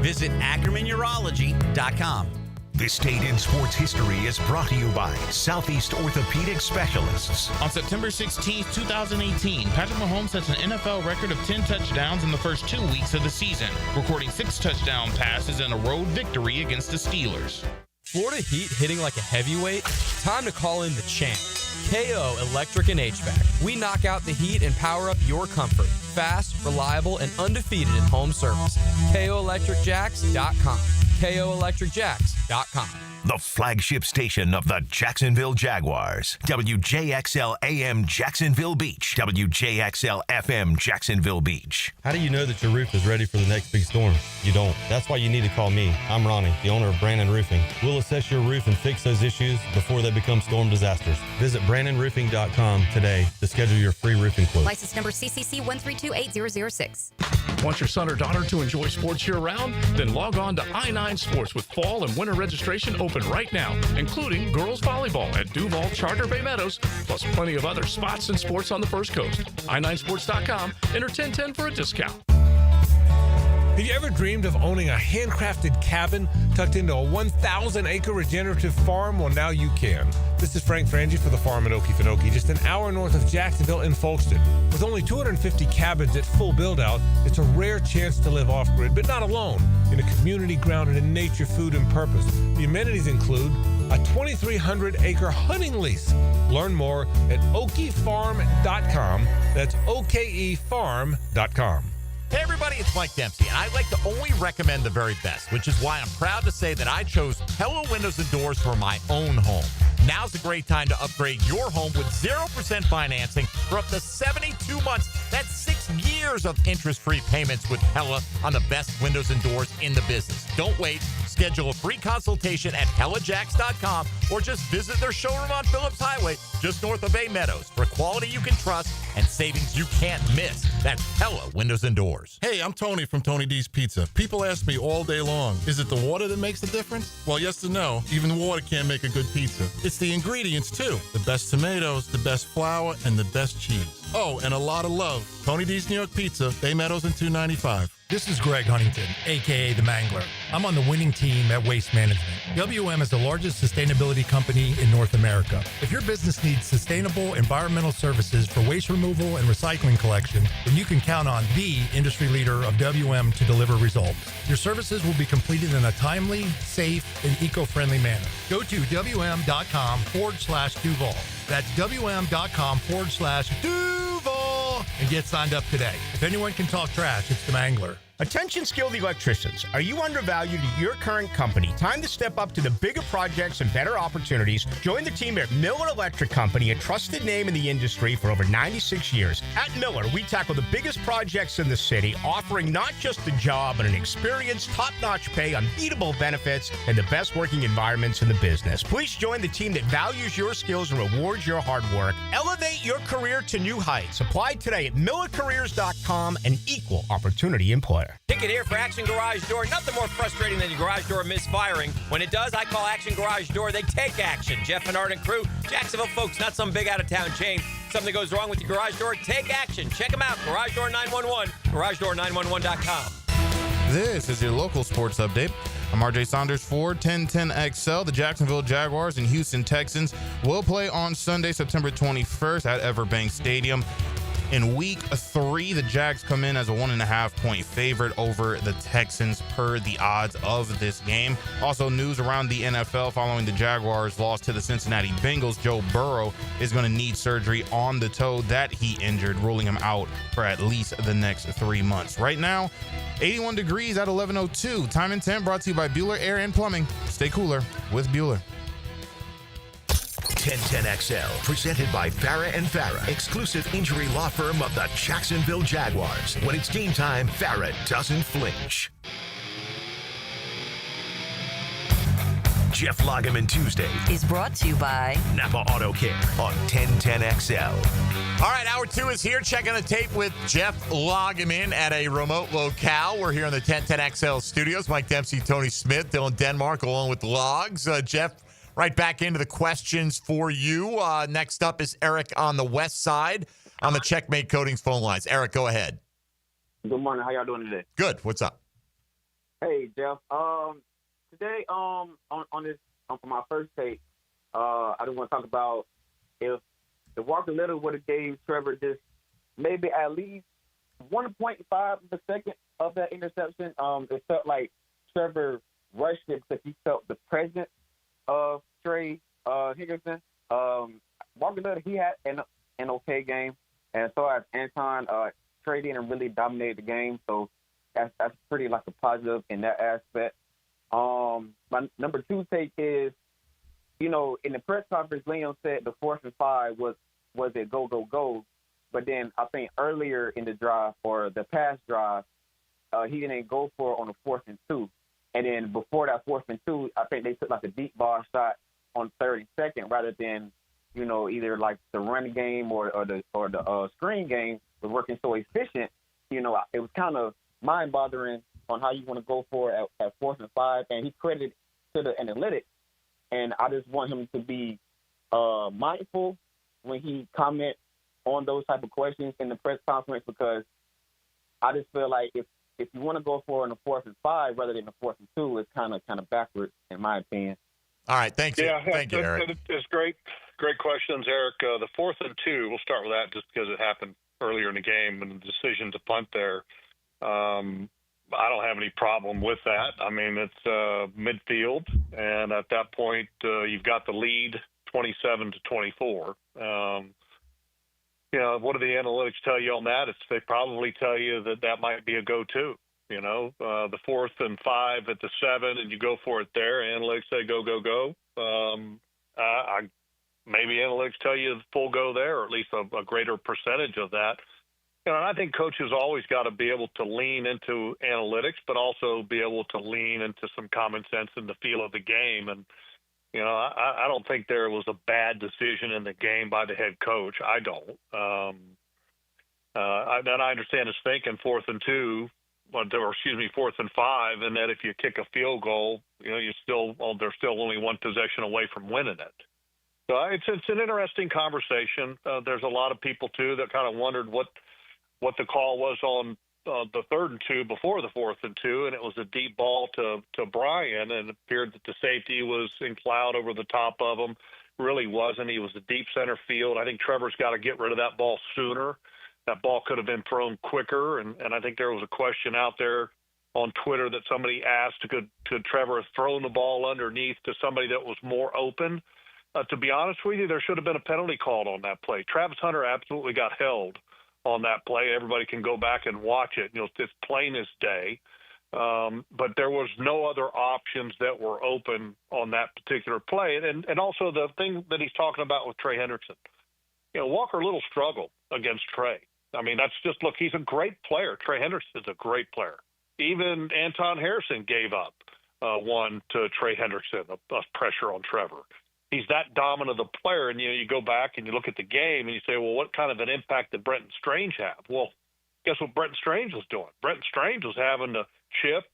Visit AckermanUrology.com. This Day in Sports History is brought to you by Southeast Orthopedic Specialists. On September 16, 2018, Patrick Mahomes sets an NFL record of 10 touchdowns in the first 2 weeks of the season, recording 6 touchdown passes and a road victory against the Steelers. Florida Heat hitting like a heavyweight? Time to call in the champ. KO Electric and HVAC. We knock out the heat and power up your comfort. Fast, reliable, and undefeated in home service. KOElectricJacks.com. KOElectricJacks.com. The flagship station of the Jacksonville Jaguars. WJXL AM Jacksonville Beach. WJXL FM Jacksonville Beach. How do you know that your roof is ready for the next big storm? You don't. That's why you need to call me. I'm Ronnie, the owner of Brandon Roofing. We'll assess your roof and fix those issues before they become storm disasters. Visit BrandonRoofing.com today to schedule your free roofing quote. License number CCC 1328006. Want your son or daughter to enjoy sports year-round? Then log on to I-9 Sports with fall and winter registration open right now, including girls volleyball at Duval Charter Bay Meadows, plus plenty of other spots and sports on the First Coast. I9sports.com. Enter 1010 for a discount. Have you ever dreamed of owning a handcrafted cabin tucked into a 1,000-acre regenerative farm? Well, now you can. This is Frank Frangie for the farm in Okefenokee, just an hour north of Jacksonville in Folkston. With only 250 cabins at full build-out, it's a rare chance to live off-grid, but not alone, in a community grounded in nature, food, and purpose. The amenities include a 2,300-acre hunting lease. Learn more at okefarm.com. That's okefarm.com. Hey everybody, it's Mike Dempsey, and I like to only recommend the very best, which is why I'm proud to say that I chose Pella Windows and Doors for my own home. Now's a great time to upgrade your home with 0% financing for up to 72 months. That's 6 years of interest-free payments with Pella on the best windows and doors in the business. Don't wait. Schedule a free consultation at PellaJacks.com or just visit their showroom on Phillips Highway, just north of Bay Meadows, for quality you can trust and savings you can't miss. That's Pella Windows and Doors. Hey, I'm Tony from Tony D's Pizza. People ask me all day long, is it the water that makes the difference? Well, yes and no. Even water can't make a good pizza. It's the ingredients, too. The best tomatoes, the best flour, and the best cheese. Oh, and a lot of love. Tony D's New York Pizza, Bay Meadows and 295. This is Greg Huntington, a.k.a. The Mangler. I'm on the winning team at Waste Management. WM is the largest sustainability company in North America. If your business needs sustainable environmental services for waste removal and recycling collection, then you can count on the industry leader of WM to deliver results. Your services will be completed in a timely, safe, and eco-friendly manner. Go to WM.com/Duval. That's WM.com/Duval and get signed up today. If anyone can talk trash, it's the Mangler. Attention skilled electricians. Are you undervalued at your current company? Time to step up to the bigger projects and better opportunities. Join the team at Miller Electric Company, a trusted name in the industry for over 96 years. At Miller, we tackle the biggest projects in the city, offering not just the job, but an experienced, top-notch pay, unbeatable benefits, and the best working environments in the business. Please join the team that values your skills and rewards your hard work. Elevate your career to new heights. Apply today at millercareers.com, an equal opportunity employer. Ticket here for Action Garage Door. Nothing more frustrating than your garage door misfiring. When it does, I call Action Garage Door. They take action. Jeff and Art and crew, Jacksonville folks, not some big out-of-town chain. Something goes wrong with your garage door, take action. Check them out. Garage Door 911, garagedoor911.com. This is your local sports update. I'm RJ Saunders for 1010XL. The Jacksonville Jaguars and Houston Texans will play on Sunday, September 21st at Everbank Stadium. In week 3, the Jags come in as a 1.5-point favorite over the Texans per the odds of this game. Also, news around the NFL following the Jaguars' loss to the Cincinnati Bengals. Joe Burrow is going to need surgery on the toe that he injured, ruling him out for at least the next 3 months. Right now, 81 degrees at 11:02. Time and Temp brought to you by Bueller Air and Plumbing. Stay cooler with Bueller. 1010XL, presented by Farrah & Farrah, exclusive injury law firm of the Jacksonville Jaguars. When it's game time, Farrah doesn't flinch. Jeff Lageman Tuesday is brought to you by Napa Auto Care on 1010XL. All right, hour 2 is here. Checking the tape with Jeff Lageman at a remote locale. We're here in the 1010XL studios. Mike Dempsey, Tony Smith, Dylan Denmark, along with Logs. Jeff, right back into the questions for you. Next up is Eric on the west side on the Checkmate Coatings phone lines. Eric, go ahead. Good morning. How y'all doing today? Good. What's up? Hey, Jeff. Today, on this, for my first take, I just want to talk about if Walker Little would have gave Trevor just maybe at least 1.5 of a second of that interception. It felt like Trevor rushed it because he felt the presence of Trey Higginson. Walker Little, he had an okay game, and so as Anton, Trey didn't really dominate the game, so that's pretty like a positive in that aspect. My number 2 take is, in the press conference, Liam said the 4th and 5 was it go, go, go. But then I think earlier in the drive or the pass drive, he didn't go for it on the 4th and 2. And then before that 4th and 2, I think they took like a deep ball shot on 3rd and 2nd rather than, either like the run game or the screen game was working so efficient. It was kind of mind-boggling on how you want to go for it at 4th and 5, and he credited to the analytics. And I just want him to be mindful when he comments on those type of questions in the press conference, because I just feel like if you want to go for it on the 4th and 5 rather than the 4th and 2, it's kind of backwards in my opinion. All right, thank you, Eric. It's great questions, Eric. The 4th and 2, we'll start with that just because it happened earlier in the game and the decision to punt there. I don't have any problem with that. I mean, it's midfield, and at that point, you've got the lead 27-24. What do the analytics tell you on that? They probably tell you that might be a go-to. The 4th and 5 at the 7, and you go for it there. Analytics say go, go, go. Maybe analytics tell you full go there, or at least a greater percentage of that. And I think coaches always got to be able to lean into analytics, but also be able to lean into some common sense in the feel of the game. And, I don't think there was a bad decision in the game by the head coach. I don't. Then I understand his thinking 4th and 2, or 4th and 5, and that if you kick a field goal, they're still only one possession away from winning it. So it's an interesting conversation. There's a lot of people too that kind of wondered what the call was on the 3rd and 2 before the 4th and 2, and it was a deep ball to Brian, and it appeared that the safety was in cloud over the top of him. Really wasn't. He was a deep center field. I think Trevor's got to get rid of that ball sooner. That ball could have been thrown quicker, and I think there was a question out there on Twitter that somebody asked, could Trevor have thrown the ball underneath to somebody that was more open? To be honest with you, there should have been a penalty called on that play. Travis Hunter absolutely got held on that play. Everybody can go back and watch it. It's plain as day. But there was no other options that were open on that particular play. And also the thing that he's talking about with Trey Hendrickson. Walker Little struggled against Trey. I mean, that's just, look, he's a great player. Trey Hendrickson is a great player. Even Anton Harrison gave up one to Trey Hendrickson, a pressure on Trevor. He's that dominant of a player, and you go back and you look at the game and you say, well, what kind of an impact did Brenton Strange have? Well, guess what Brenton Strange was doing? Brenton Strange was having to chip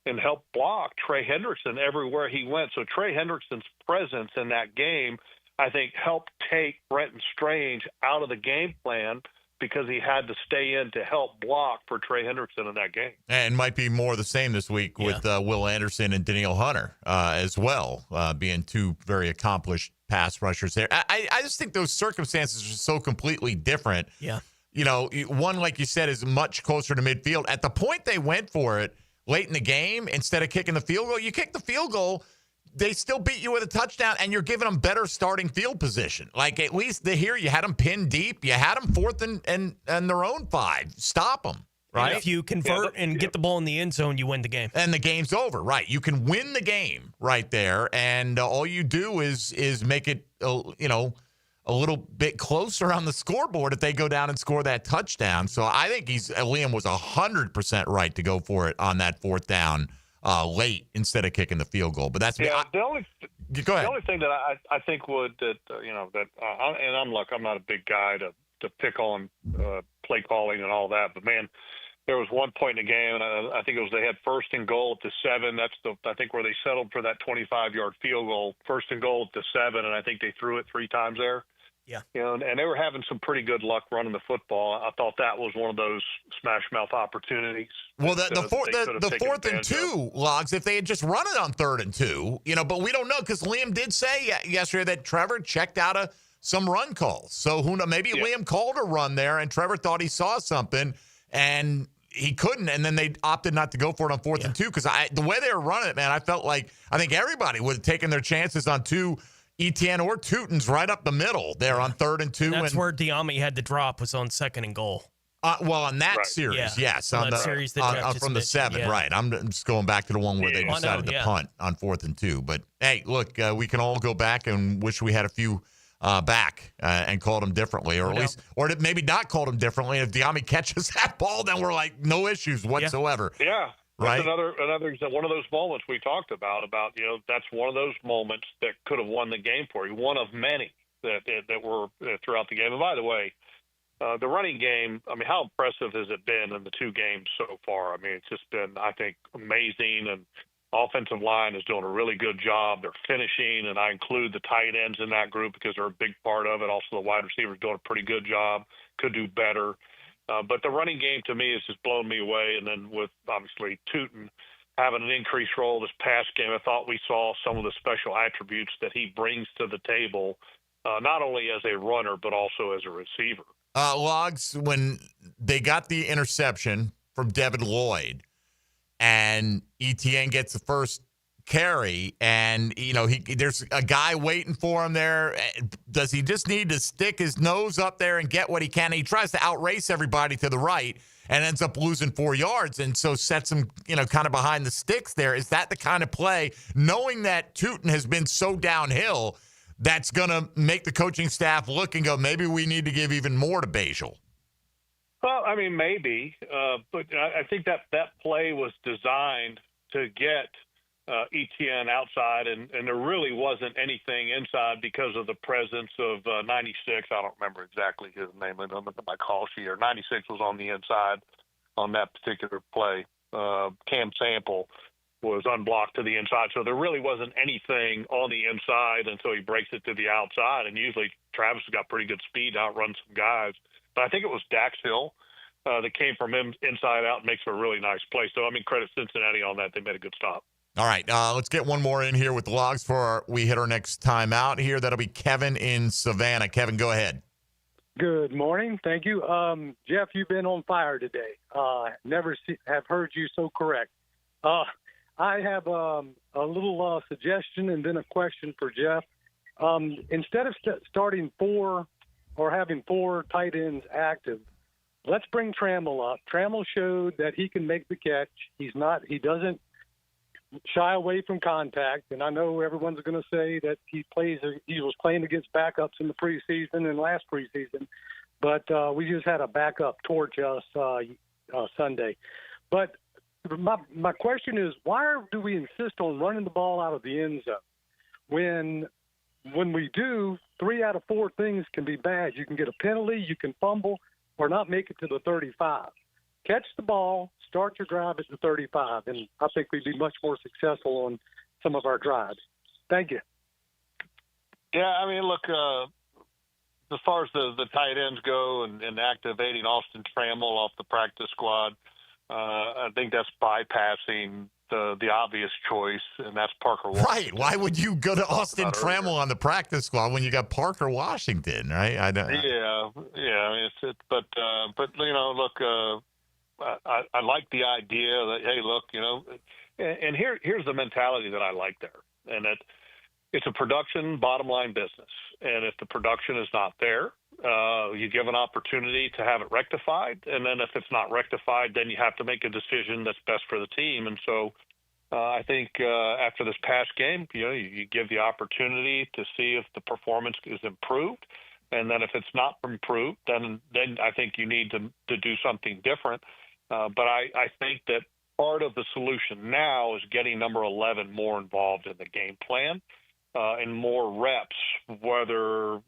and help block Trey Hendrickson everywhere he went. So Trey Hendrickson's presence in that game, I think, helped take Brenton Strange out of the game plan because he had to stay in to help block for Trey Hendrickson in that game. And might be more the same this week with Will Anderson and Danielle Hunter as well, being two very accomplished pass rushers there. I just think those circumstances are so completely different. Yeah. One, like you said, is much closer to midfield. At the point they went for it late in the game, instead of kicking the field goal, you kick the field goal, they still beat you with a touchdown, and you're giving them better starting field position. Like, at least here you had them pinned deep. You had them 4th and their own 5. Stop them, right? And if you convert and get the ball in the end zone, you win the game. And the game's over, right? You can win the game right there, and all you do is make it, a little bit closer on the scoreboard if they go down and score that touchdown. So I think Liam was 100% right to go for it on that 4th down late instead of kicking the field goal. But that's go ahead. The only thing that I think I'm not a big guy to pick on play calling and all that, but man, there was one point in the game, and I think it was they had 1st and goal at the 7. That's I think where they settled for that 25-yard field goal. 1st and goal at the 7, and I think they threw it 3 times there. Yeah. And they were having some pretty good luck running the football. I thought that was one of those smash mouth opportunities. Well, the 4th and 2 logs, if they had just run it on 3rd and 2, but we don't know because Liam did say yesterday that Trevor checked out some run calls. So who knows? Maybe Liam called a run there and Trevor thought he saw something and he couldn't, and then they opted not to go for it on 4th and 2 because the way they were running it, man, I felt like I think everybody would have taken their chances on 2 Etienne or Tootin's right up the middle there on 3rd and 2. And that's where Diami had the drop was on 2nd and goal. On that series, yes. On the series from the 7, right. I'm just going back to the one where they decided to punt on 4th and 2. But, hey, look, we can all go back and wish we had a few back and called them differently, or at least, or maybe not called them differently. If Diami catches that ball, then we're like, no issues whatsoever. Yeah. Right. That's another one of those moments we talked about that's one of those moments that could have won the game for you. One of many that were throughout the game. And by the way, the running game, I mean, how impressive has it been in the 2 games so far? I mean, it's just been, I think, amazing. And offensive line is doing a really good job. They're finishing, and I include the tight ends in that group because they're a big part of it. Also, the wide receivers doing a pretty good job. Could do better. But the running game, to me, has just blown me away. And then with, obviously, Tootin having an increased role this past game, I thought we saw some of the special attributes that he brings to the table, not only as a runner but also as a receiver. Logs, when they got the interception from Devin Lloyd and Etienne gets the first carry and, there's a guy waiting for him there. Does he just need to stick his nose up there and get what he can? He tries to outrace everybody to the right and ends up losing 4 yards and so sets him, kind of behind the sticks there. Is that the kind of play, knowing that Tootin has been so downhill, that's going to make the coaching staff look and go, maybe we need to give even more to Bajel? Well, I mean, maybe, but I think that play was designed to get ETN outside, and there really wasn't anything inside because of the presence of 96. I don't remember exactly his name. I don't look at my call sheet. 96 was on the inside on that particular play. Cam Sample was unblocked to the inside, so there really wasn't anything on the inside until he breaks it to the outside, and usually Travis has got pretty good speed to outrun some guys. But I think it was Dax Hill that came from him inside out and makes for a really nice play. So, I mean, credit Cincinnati on that. They made a good stop. All right, let's get one more in here with the logs before we hit our next time out here. That'll be Kevin in Savannah. Kevin, go ahead. Good morning. Thank you. Jeff, you've been on fire today. Never have heard you so correct. I have a little suggestion and then a question for Jeff. Instead of starting four or having four tight ends active, let's bring Trammell up. Trammell showed that he can make the catch. He doesn't shy away from contact, and I know everyone's going to say that he was playing against backups in the preseason and last preseason, but we just had a backup torch us Sunday. But my question is, why do we insist on running the ball out of the end zone when we do? 3 out of 4 things can be bad. You can get a penalty, you can fumble, or not make it to the 35. Catch the ball, start your drive at the 35, and I think we'd be much more successful on some of our drives. Thank you. Yeah, I mean, look, as far as the tight ends go and activating Austin Trammell off the practice squad, I think that's bypassing the obvious choice, and that's Parker Washington. Right. Why would you go to Austin Trammell on the practice squad when you got Parker Washington, right? I don't. Yeah. I mean, but you know, look, I like the idea that, hey, look, you know, and here's the mentality that I like there, and that it's a production bottom line business, and if the production is not there, you give an opportunity to have it rectified, and then if it's not rectified, then you have to make a decision that's best for the team. And so I think after this past game, you know, you give the opportunity to see if the performance is improved, and then if it's not improved, then I think you need to do something different. But I think that part of the solution now is getting number 11 more involved in the game plan. And more reps, whatever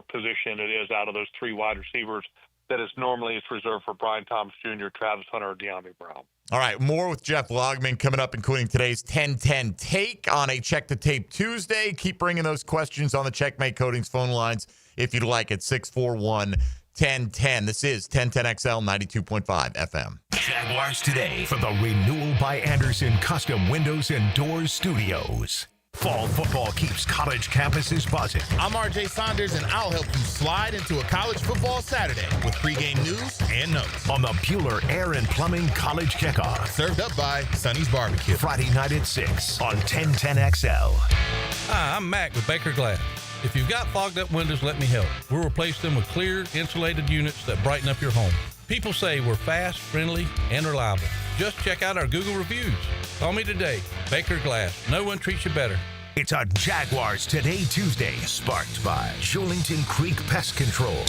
position it is out of those 3 wide receivers that is normally it's reserved for Brian Thomas Jr., Travis Hunter, or De'Ami Brown. All right, more with Jeff Lageman coming up, including today's 10-10 take on a Check the Tape Tuesday. Keep bringing those questions on the Checkmate Coatings phone lines if you'd like at 641-1010. This is 1010XL 92.5 FM. Jaguars Today from the Renewal by Anderson Custom Windows and Doors Studios. Fall football keeps college campuses buzzing. I'm RJ Saunders, and I'll help you slide into a college football Saturday with pregame news and notes. On the Bueller Air and Plumbing College Kickoff. Served up by Sonny's Barbecue. Friday night at 6 on 1010XL. Hi, I'm Mac with Baker Glass. If you've got fogged up windows, let me help. We'll replace them with clear, insulated units that brighten up your home. People say we're fast, friendly, and reliable. Just check out our Google reviews. Call me today. Baker Glass. No one treats you better. It's a Jaguars Today Tuesday, sparked by Julington Creek Pest Control.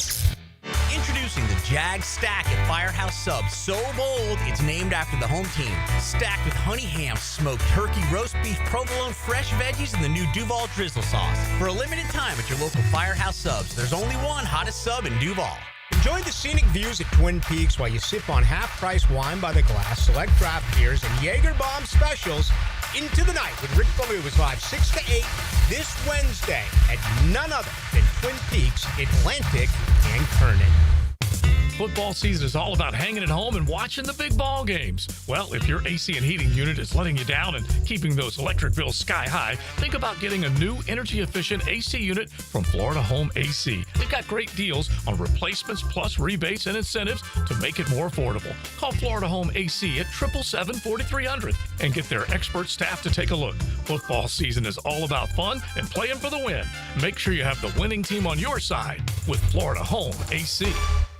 Introducing the Jag Stack at Firehouse Subs. So bold, it's named after the home team. Stacked with honey ham, smoked turkey, roast beef, provolone, fresh veggies, and the new Duval drizzle sauce. For a limited time at your local Firehouse Subs, there's only one hottest sub in Duval. Enjoy the scenic views at Twin Peaks while you sip on half-price wine by the glass, select draft beers, and Jaeger Bomb specials. Into the Night with Rick Ballou is live 6 to 8 this Wednesday at none other than Twin Peaks, Atlantic, and Kernan. Football season is all about hanging at home and watching the big ball games. Well, if your AC and heating unit is letting you down and keeping those electric bills sky high, think about getting a new energy-efficient AC unit from Florida Home AC. They've got great deals on replacements plus rebates and incentives to make it more affordable. Call Florida Home AC at 777-4300 and get their expert staff to take a look. Football season is all about fun and playing for the win. Make sure you have the winning team on your side with Florida Home AC.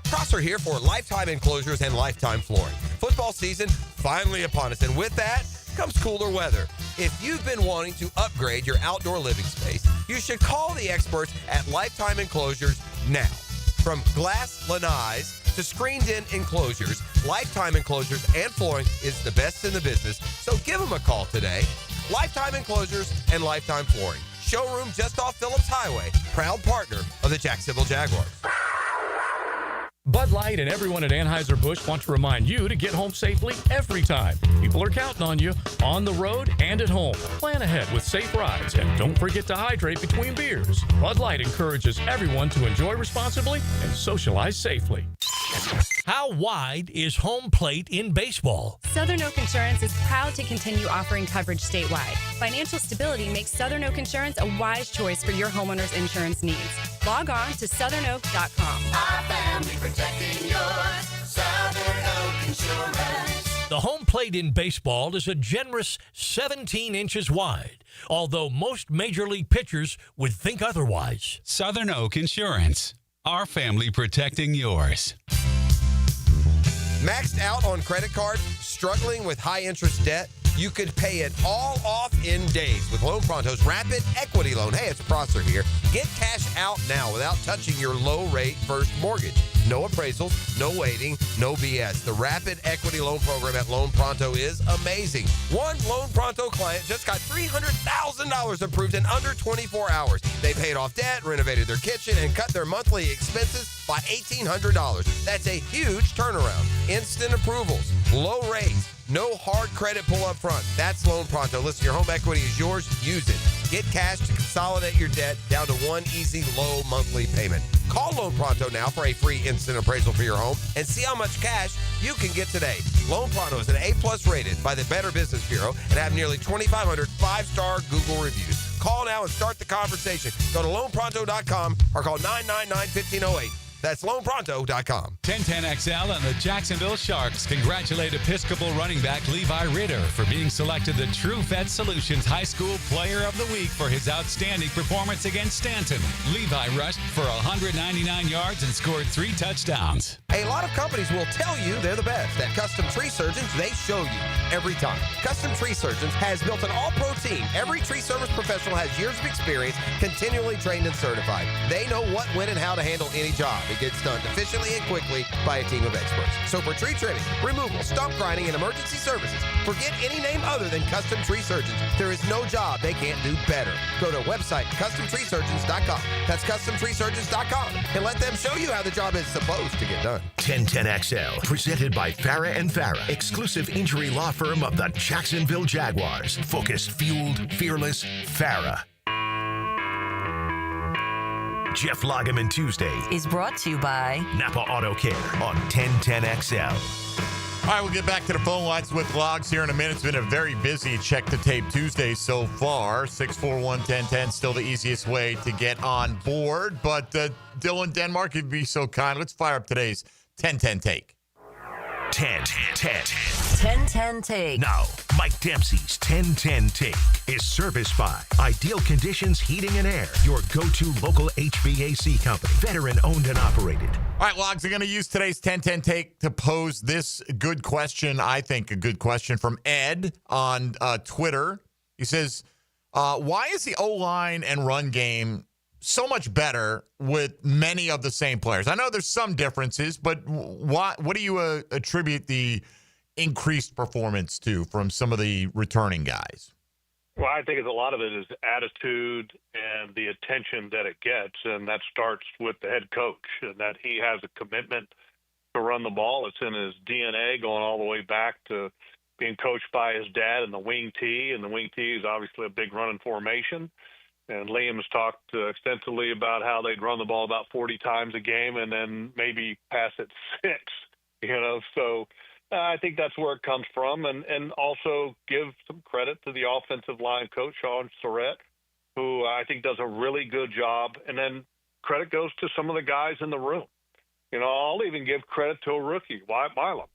Prosser here for Lifetime Enclosures and Lifetime Flooring. Football season finally upon us, and with that comes cooler weather. If you've been wanting to upgrade your outdoor living space, you should call the experts at Lifetime Enclosures now. From glass lanais to screened-in enclosures, lifetime enclosures, and flooring is the best in the business, so give them a call today. Lifetime Enclosures and Lifetime Flooring. Showroom just off Phillips Highway. Proud partner of the Jacksonville Jaguars. Bud Light and everyone at Anheuser-Busch want to remind you to get home safely every time. People are counting on you on the road and at home. Plan ahead with safe rides and don't forget to hydrate between beers. Bud Light encourages everyone to enjoy responsibly and socialize safely. How wide is home plate in baseball? Southern Oak Insurance is proud to continue offering coverage statewide. Financial stability makes Southern Oak Insurance a wise choice for your homeowner's insurance needs. Log on to southernoak.com. Our family protecting yours. Southern Oak Insurance. The home plate in baseball is a generous 17 inches wide, although most major league pitchers would think otherwise. Southern Oak Insurance. Our family protecting yours. Maxed out on credit cards, struggling with high interest debt? You could pay it all off in days with Loan Pronto's Rapid Equity Loan. Hey, it's Prosser here. Get cash out now without touching your low-rate first mortgage. No appraisals, no waiting, no BS. The Rapid Equity Loan Program at Loan Pronto is amazing. One Loan Pronto client just got $300,000 approved in under 24 hours. They paid off debt, renovated their kitchen, and cut their monthly expenses by $1,800. That's a huge turnaround. Instant approvals, low rates, no hard credit pull up front. That's Loan Pronto. Listen, your home equity is yours. Use it. Get cash to consolidate your debt down to one easy, low monthly payment. Call Loan Pronto now for a free instant appraisal for your home and see how much cash you can get today. Loan Pronto is an A+ rated by the Better Business Bureau and have nearly 2,500 five-star Google reviews. Call now and start the conversation. Go to loanpronto.com or call 999-1508. That's loanpronto.com. 1010XL and the Jacksonville Sharks congratulate Episcopal running back Levi Ritter for being selected the True Vet Solutions High School Player of the Week for his outstanding performance against Stanton. Levi rushed for 199 yards and scored 3 touchdowns. A lot of companies will tell you they're the best. At Custom Tree Surgeons, they show you every time. Custom Tree Surgeons has built an all-pro team. Every tree service professional has years of experience, continually trained and certified. They know what, when, and how to handle any job. It gets done efficiently and quickly by a team of experts. So for tree trimming, removal, stump grinding, and emergency services, forget any name other than Custom Tree Surgeons. There is no job they can't do better. Go to website CustomTreeSurgeons.com. That's CustomTreeSurgeons.com and let them show you how the job is supposed to get done. 1010XL, presented by Farah & Farah, exclusive injury law firm of the Jacksonville Jaguars. Focused, fueled, fearless, Farah. Jeff Lageman Tuesday is brought to you by Napa Auto Care on 1010XL. All right, we'll get back to the phone lines with Logs here in a minute. It's been a very busy Check the Tape Tuesday so far. 641-1010, still the easiest way to get on board. But Dylan Denmark, if you'd be so kind, let's fire up today's 10-10 take. 10-10 take. Now, Mike Dempsey's 10-10 take is serviced by Ideal Conditions Heating and Air, your go-to local HVAC company, veteran owned and operated. All right, Logs, I'm going to use today's 10-10 take to pose this good question, I think a good question from Ed on Twitter. He says, why is the O-line and run game so much better with many of the same players? I know there's some differences, but what do you attribute the increased performance to from some of the returning guys? Well, I think a lot of it is attitude and the attention that it gets, and that starts with the head coach, and that he has a commitment to run the ball. It's in his DNA going all the way back to being coached by his dad in the wing tee, and the wing tee is obviously a big running formation. And Liam has talked extensively about how they'd run the ball about 40 times a game and then maybe pass it 6, So I think that's where it comes from. And also give some credit to the offensive line coach, Sean Surratt, who I think does a really good job. And then credit goes to some of the guys in the room. I'll even give credit to a rookie, Wyatt Milam.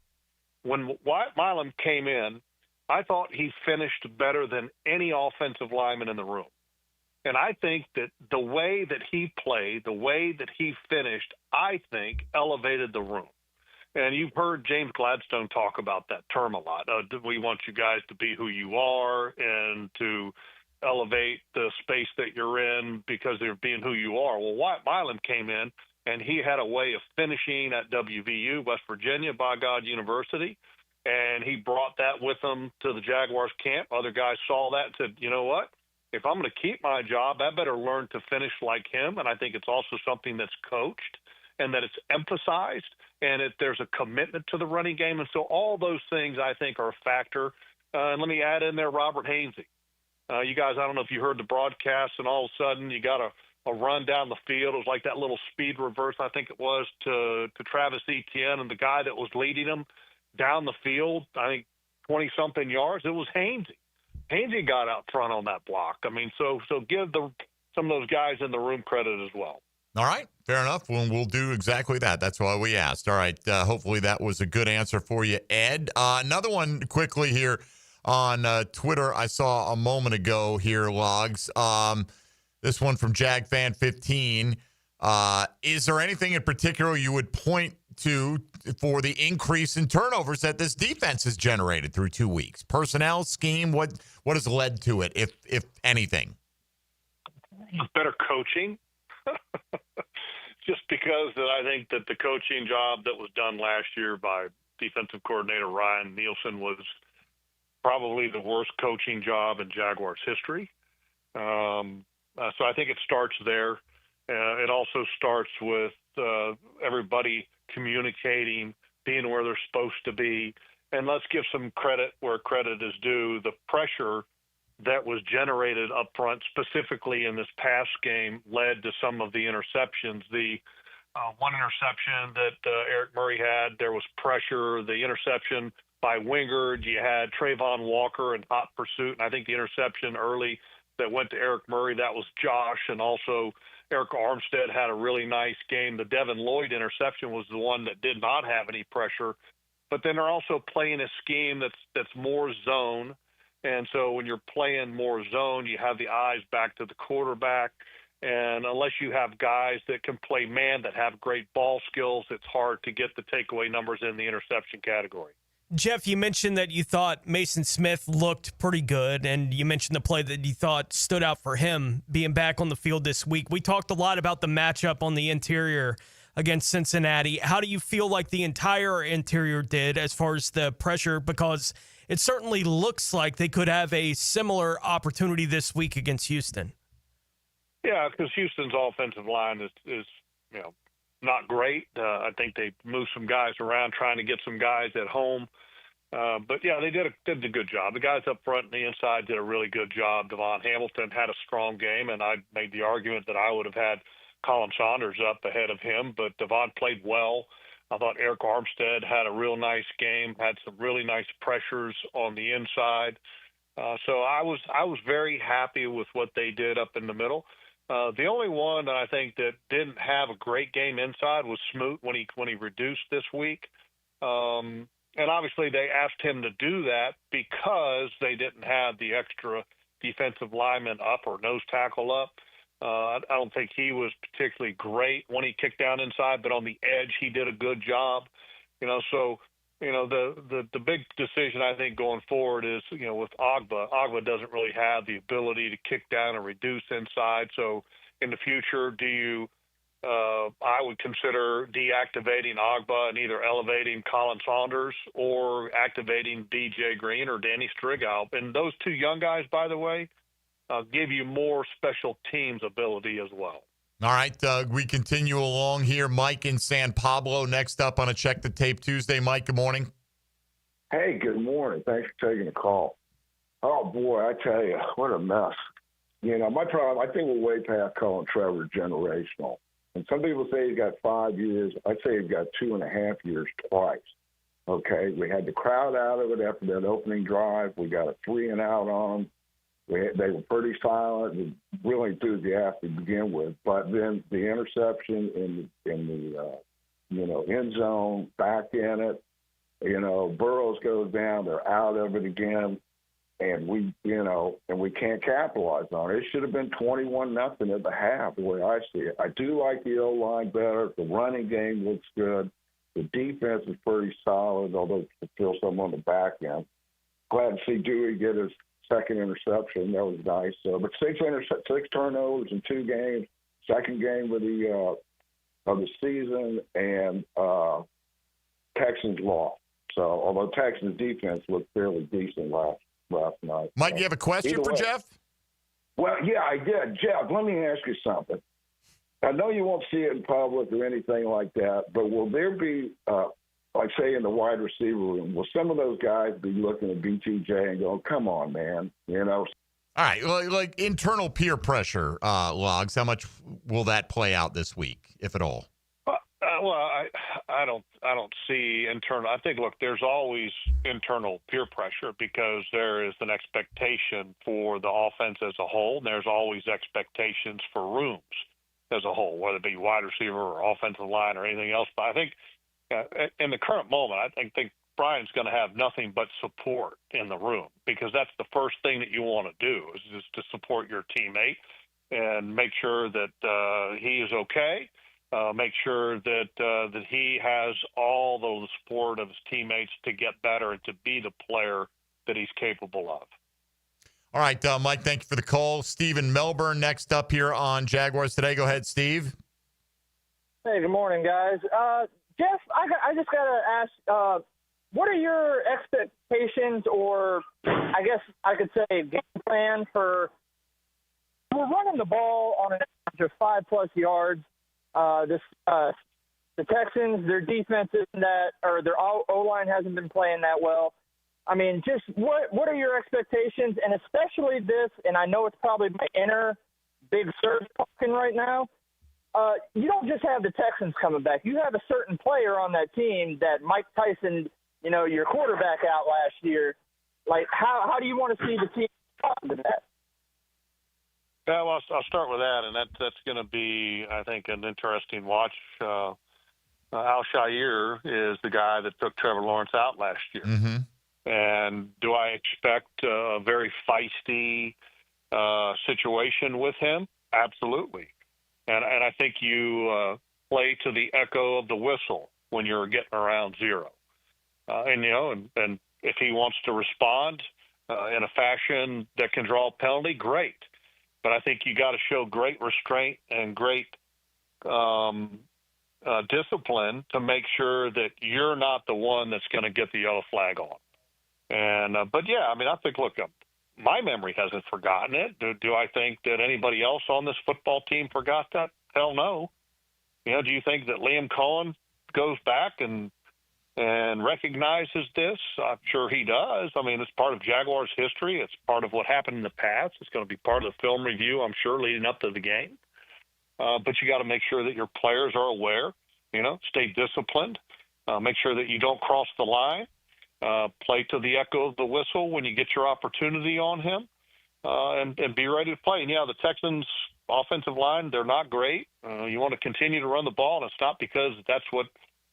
When Wyatt Milam came in, I thought he finished better than any offensive lineman in the room. And I think that the way that he played, the way that he finished, I think elevated the room. And you've heard James Gladstone talk about that term a lot. We want you guys to be who you are and to elevate the space that you're in because they're being who you are. Well, Wyatt Milam came in and he had a way of finishing at WVU, West Virginia, by God University, and he brought that with him to the Jaguars camp. Other guys saw that and said, you know what? If I'm going to keep my job, I better learn to finish like him. And I think it's also something that's coached and that it's emphasized, and there's a commitment to the running game. And so all those things, I think, are a factor. And let me add in there Robert Hainsey. You guys, I don't know if you heard the broadcast, and all of a sudden you got a run down the field. It was like that little speed reverse, I think it was, to Travis Etienne, and the guy that was leading him down the field, I think 20-something yards, it was Hainsey. Hainsey got out front on that block. I mean, so give some of those guys in the room credit as well. All right, fair enough. We'll do exactly that. That's why we asked. All right, hopefully that was a good answer for you, Ed. Another one quickly here on Twitter I saw a moment ago here, Logs. This one from JagFan15. Is there anything in particular you would point to for the increase in turnovers that this defense has generated through 2 weeks? Personnel, scheme, what has led to it, if anything? Better coaching. Just because that I think that the coaching job that was done last year by defensive coordinator Ryan Nielsen was probably the worst coaching job in Jaguars history. So I think it starts there. It also starts with everybody communicating, being where they're supposed to be. And let's give some credit where credit is due. The pressure that was generated up front, specifically in this past game, led to some of the interceptions. The one interception that Eric Murray had, there was pressure. The interception by Wingard, you had Trayvon Walker in hot pursuit. And I think the interception early that went to Eric Murray, that was Josh. And also Eric Armstead had a really nice game. The Devin Lloyd interception was the one that did not have any pressure. But then they're also playing a scheme that's more zone. And so when you're playing more zone, you have the eyes back to the quarterback. And unless you have guys that can play man, that have great ball skills, it's hard to get the takeaway numbers in the interception category. Jeff, you mentioned that you thought Mason Smith looked pretty good, and you mentioned the play that you thought stood out for him being back on the field this week. We talked a lot about the matchup on the interior against Cincinnati. How do you feel like the entire interior did as far as the pressure? Because it certainly looks like they could have a similar opportunity this week against Houston. Yeah, because Houston's offensive line is not great. I think they moved some guys around trying to get some guys at home. But, yeah, they did a good job. The guys up front and the inside did a really good job. Devon Hamilton had a strong game, and I made the argument that I would have had Colin Saunders up ahead of him. But Devon played well. I thought Eric Armstead had a real nice game, had some really nice pressures on the inside. So I was very happy with what they did up in the middle. The only one that I think that didn't have a great game inside was Smoot when he reduced this week. And obviously they asked him to do that because they didn't have the extra defensive lineman up or nose tackle up. I don't think he was particularly great when he kicked down inside, but on the edge he did a good job. So the big decision I think going forward is, with Ogba. Ogba doesn't really have the ability to kick down and reduce inside. So in the future, I would consider deactivating Ogba and either elevating Colin Saunders or activating DJ Green or Danny Strigal. And those two young guys, by the way, give you more special teams ability as well. All right, we continue along here. Mike in San Pablo next up on a Check the Tape Tuesday. Mike, good morning. Hey, good morning. Thanks for taking the call. Oh, boy, I tell you, what a mess. My problem, I think we're way past calling Trevor generational. And some people say he's got 5 years. I'd say he's got 2.5 years twice. Okay, we had the crowd out of it after that opening drive. We got a 3-and-out on them. They were pretty silent and really enthusiastic to begin with. But then the interception in the end zone, back in it, Burrows goes down. They're out of it again. And we can't capitalize on it. It should have been 21-0 at the half, the way I see it. I do like the O-line better. The running game looks good. The defense is pretty solid, although still some on the back end. Glad to see Dewey get his second interception. That was nice. But 6 turnovers in 2 games. Second game with the of the season, and Texans lost. So, although Texans defense looked fairly decent last night. Mike, you have a question for Jeff? Well, yeah, I did. Jeff, let me ask you something. I know you won't see it in public or anything like that, but will there be, like say in the wide receiver room, will some of those guys be looking at BTJ and going, come on, man, you know? All right, like internal peer pressure, Logs, how much will that play out this week, if at all? Well, I don't see internal. I think, look, there's always internal peer pressure because there is an expectation for the offense as a whole, and there's always expectations for rooms as a whole, whether it be wide receiver or offensive line or anything else. But I think in the current moment, I think Brian's going to have nothing but support in the room because that's the first thing that you want to do is just to support your teammate and make sure that he is okay. Make sure that he has all the support of his teammates to get better and to be the player that he's capable of. All right, Mike, thank you for the call. Steve in Melbourne next up here on Jaguars Today. Go ahead, Steve. Hey, good morning, guys. Jeff, I just got to ask, what are your expectations or I guess I could say game plan for we're running the ball on an average of 5+ yards. The Texans, their defense isn't that, or their O-line hasn't been playing that well. I mean, just what are your expectations, and especially this, and I know it's probably my inner big surge talking right now, you don't just have the Texans coming back. You have a certain player on that team that Mike Tyson, you know, your quarterback out last year. Like, how do you want to see the team respond to that? Yeah, well, I'll start with that, and that's going to be, I think, an interesting watch. Al-Shaair is the guy that took Trevor Lawrence out last year. Mm-hmm. And do I expect a very feisty situation with him? Absolutely. And I think you play to the echo of the whistle when you're getting around zero. And if he wants to respond in a fashion that can draw a penalty, great. But I think you got to show great restraint and great discipline to make sure that you're not the one that's going to get the yellow flag on. And but yeah, I mean, I think look, my memory hasn't forgotten it. Do I think that anybody else on this football team forgot that? Hell no. You know, do you think that Liam Cohen goes back and recognizes this? I'm sure he does. I mean, it's part of Jaguars history. It's part of what happened in the past. It's going to be part of the film review, I'm sure, leading up to the game. But you got to make sure that your players are aware, stay disciplined, make sure that you don't cross the line, play to the echo of the whistle when you get your opportunity on him, and be ready to play. And, yeah, the Texans' offensive line, they're not great. You want to continue to run the ball, and it's not because that's what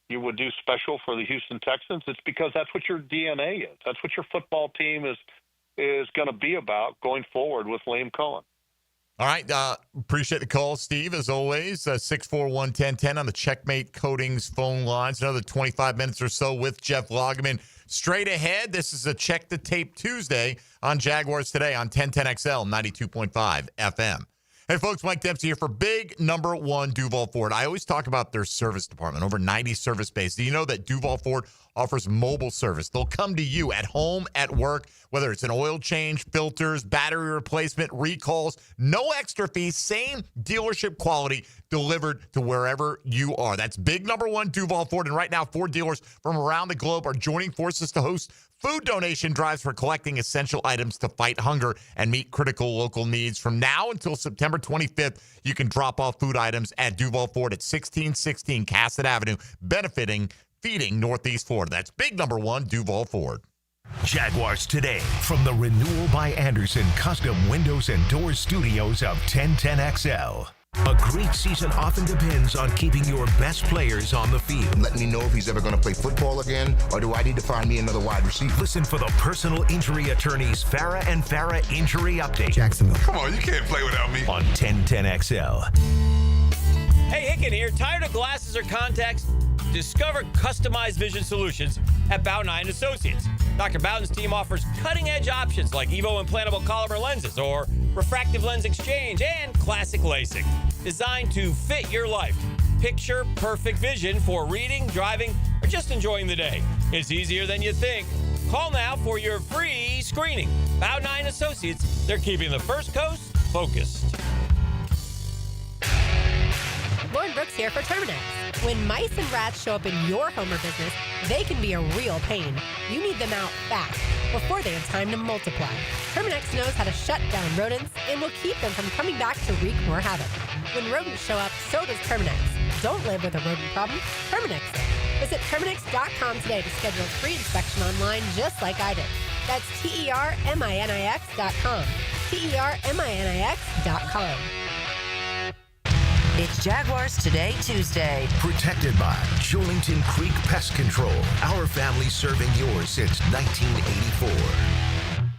you would do special for the Houston Texans. It's because that's what your DNA is. That's what your football team is going to be about going forward with Liam Cohen. All right. Appreciate the call, Steve, as always. 641-1010 on the Checkmate Coatings phone lines. Another 25 minutes or so with Jeff Lageman. Straight ahead, this is a Check the Tape Tuesday on Jaguars Today on 1010XL 92.5 FM. Hey, folks, Mike Dempsey here for big number one Duval Ford. I always talk about their service department, over 90 service bays. Do you know that Duval Ford offers mobile service? They'll come to you at home, at work, whether it's an oil change, filters, battery replacement, recalls, no extra fees, same dealership quality delivered to wherever you are. That's big number one Duval Ford. And right now, Ford dealers from around the globe are joining forces to host food donation drives for collecting essential items to fight hunger and meet critical local needs. From now until September 25th, you can drop off food items at Duval Ford at 1616 Cassett Avenue, feeding Northeast Florida. That's big number one Duval Ford. Jaguars Today from the Renewal by Anderson Custom Windows and Doors Studios of 1010XL. A great season often depends on keeping your best players on the field. Let me know if he's ever going to play football again, or do I need to find me another wide receiver? Listen for the personal injury attorneys Farah and Farah Injury Update. Jacksonville. Come on, you can't play without me. On 1010XL. Hey, Hicken here. Tired of glasses or contacts? Discover customized vision solutions at Bowden Eye & Associates. Dr. Bowden's team offers cutting-edge options like Evo implantable Collamer lenses or refractive lens exchange and classic LASIK, designed to fit your life. picture-perfect vision for reading, driving, or just enjoying the day. It's easier than you think. Call now for your free screening. Bow 9 Associates, they're keeping the First Coast focused. Lauren Brooks here for Terminex. When mice and rats show up in your home or business, they can be a real pain. You need them out fast before they have time to multiply. Terminex knows how to shut down rodents and will keep them from coming back to wreak more havoc. When rodents show up, so does Terminex. Don't live with a rodent problem, Terminex it. Visit Terminex.com today to schedule a free inspection online just like I did. That's TERMINIX.com. TERMINIX.com. It's Jaguars Today, Tuesday. Protected by Julington Creek Pest Control. Our family serving yours since 1984.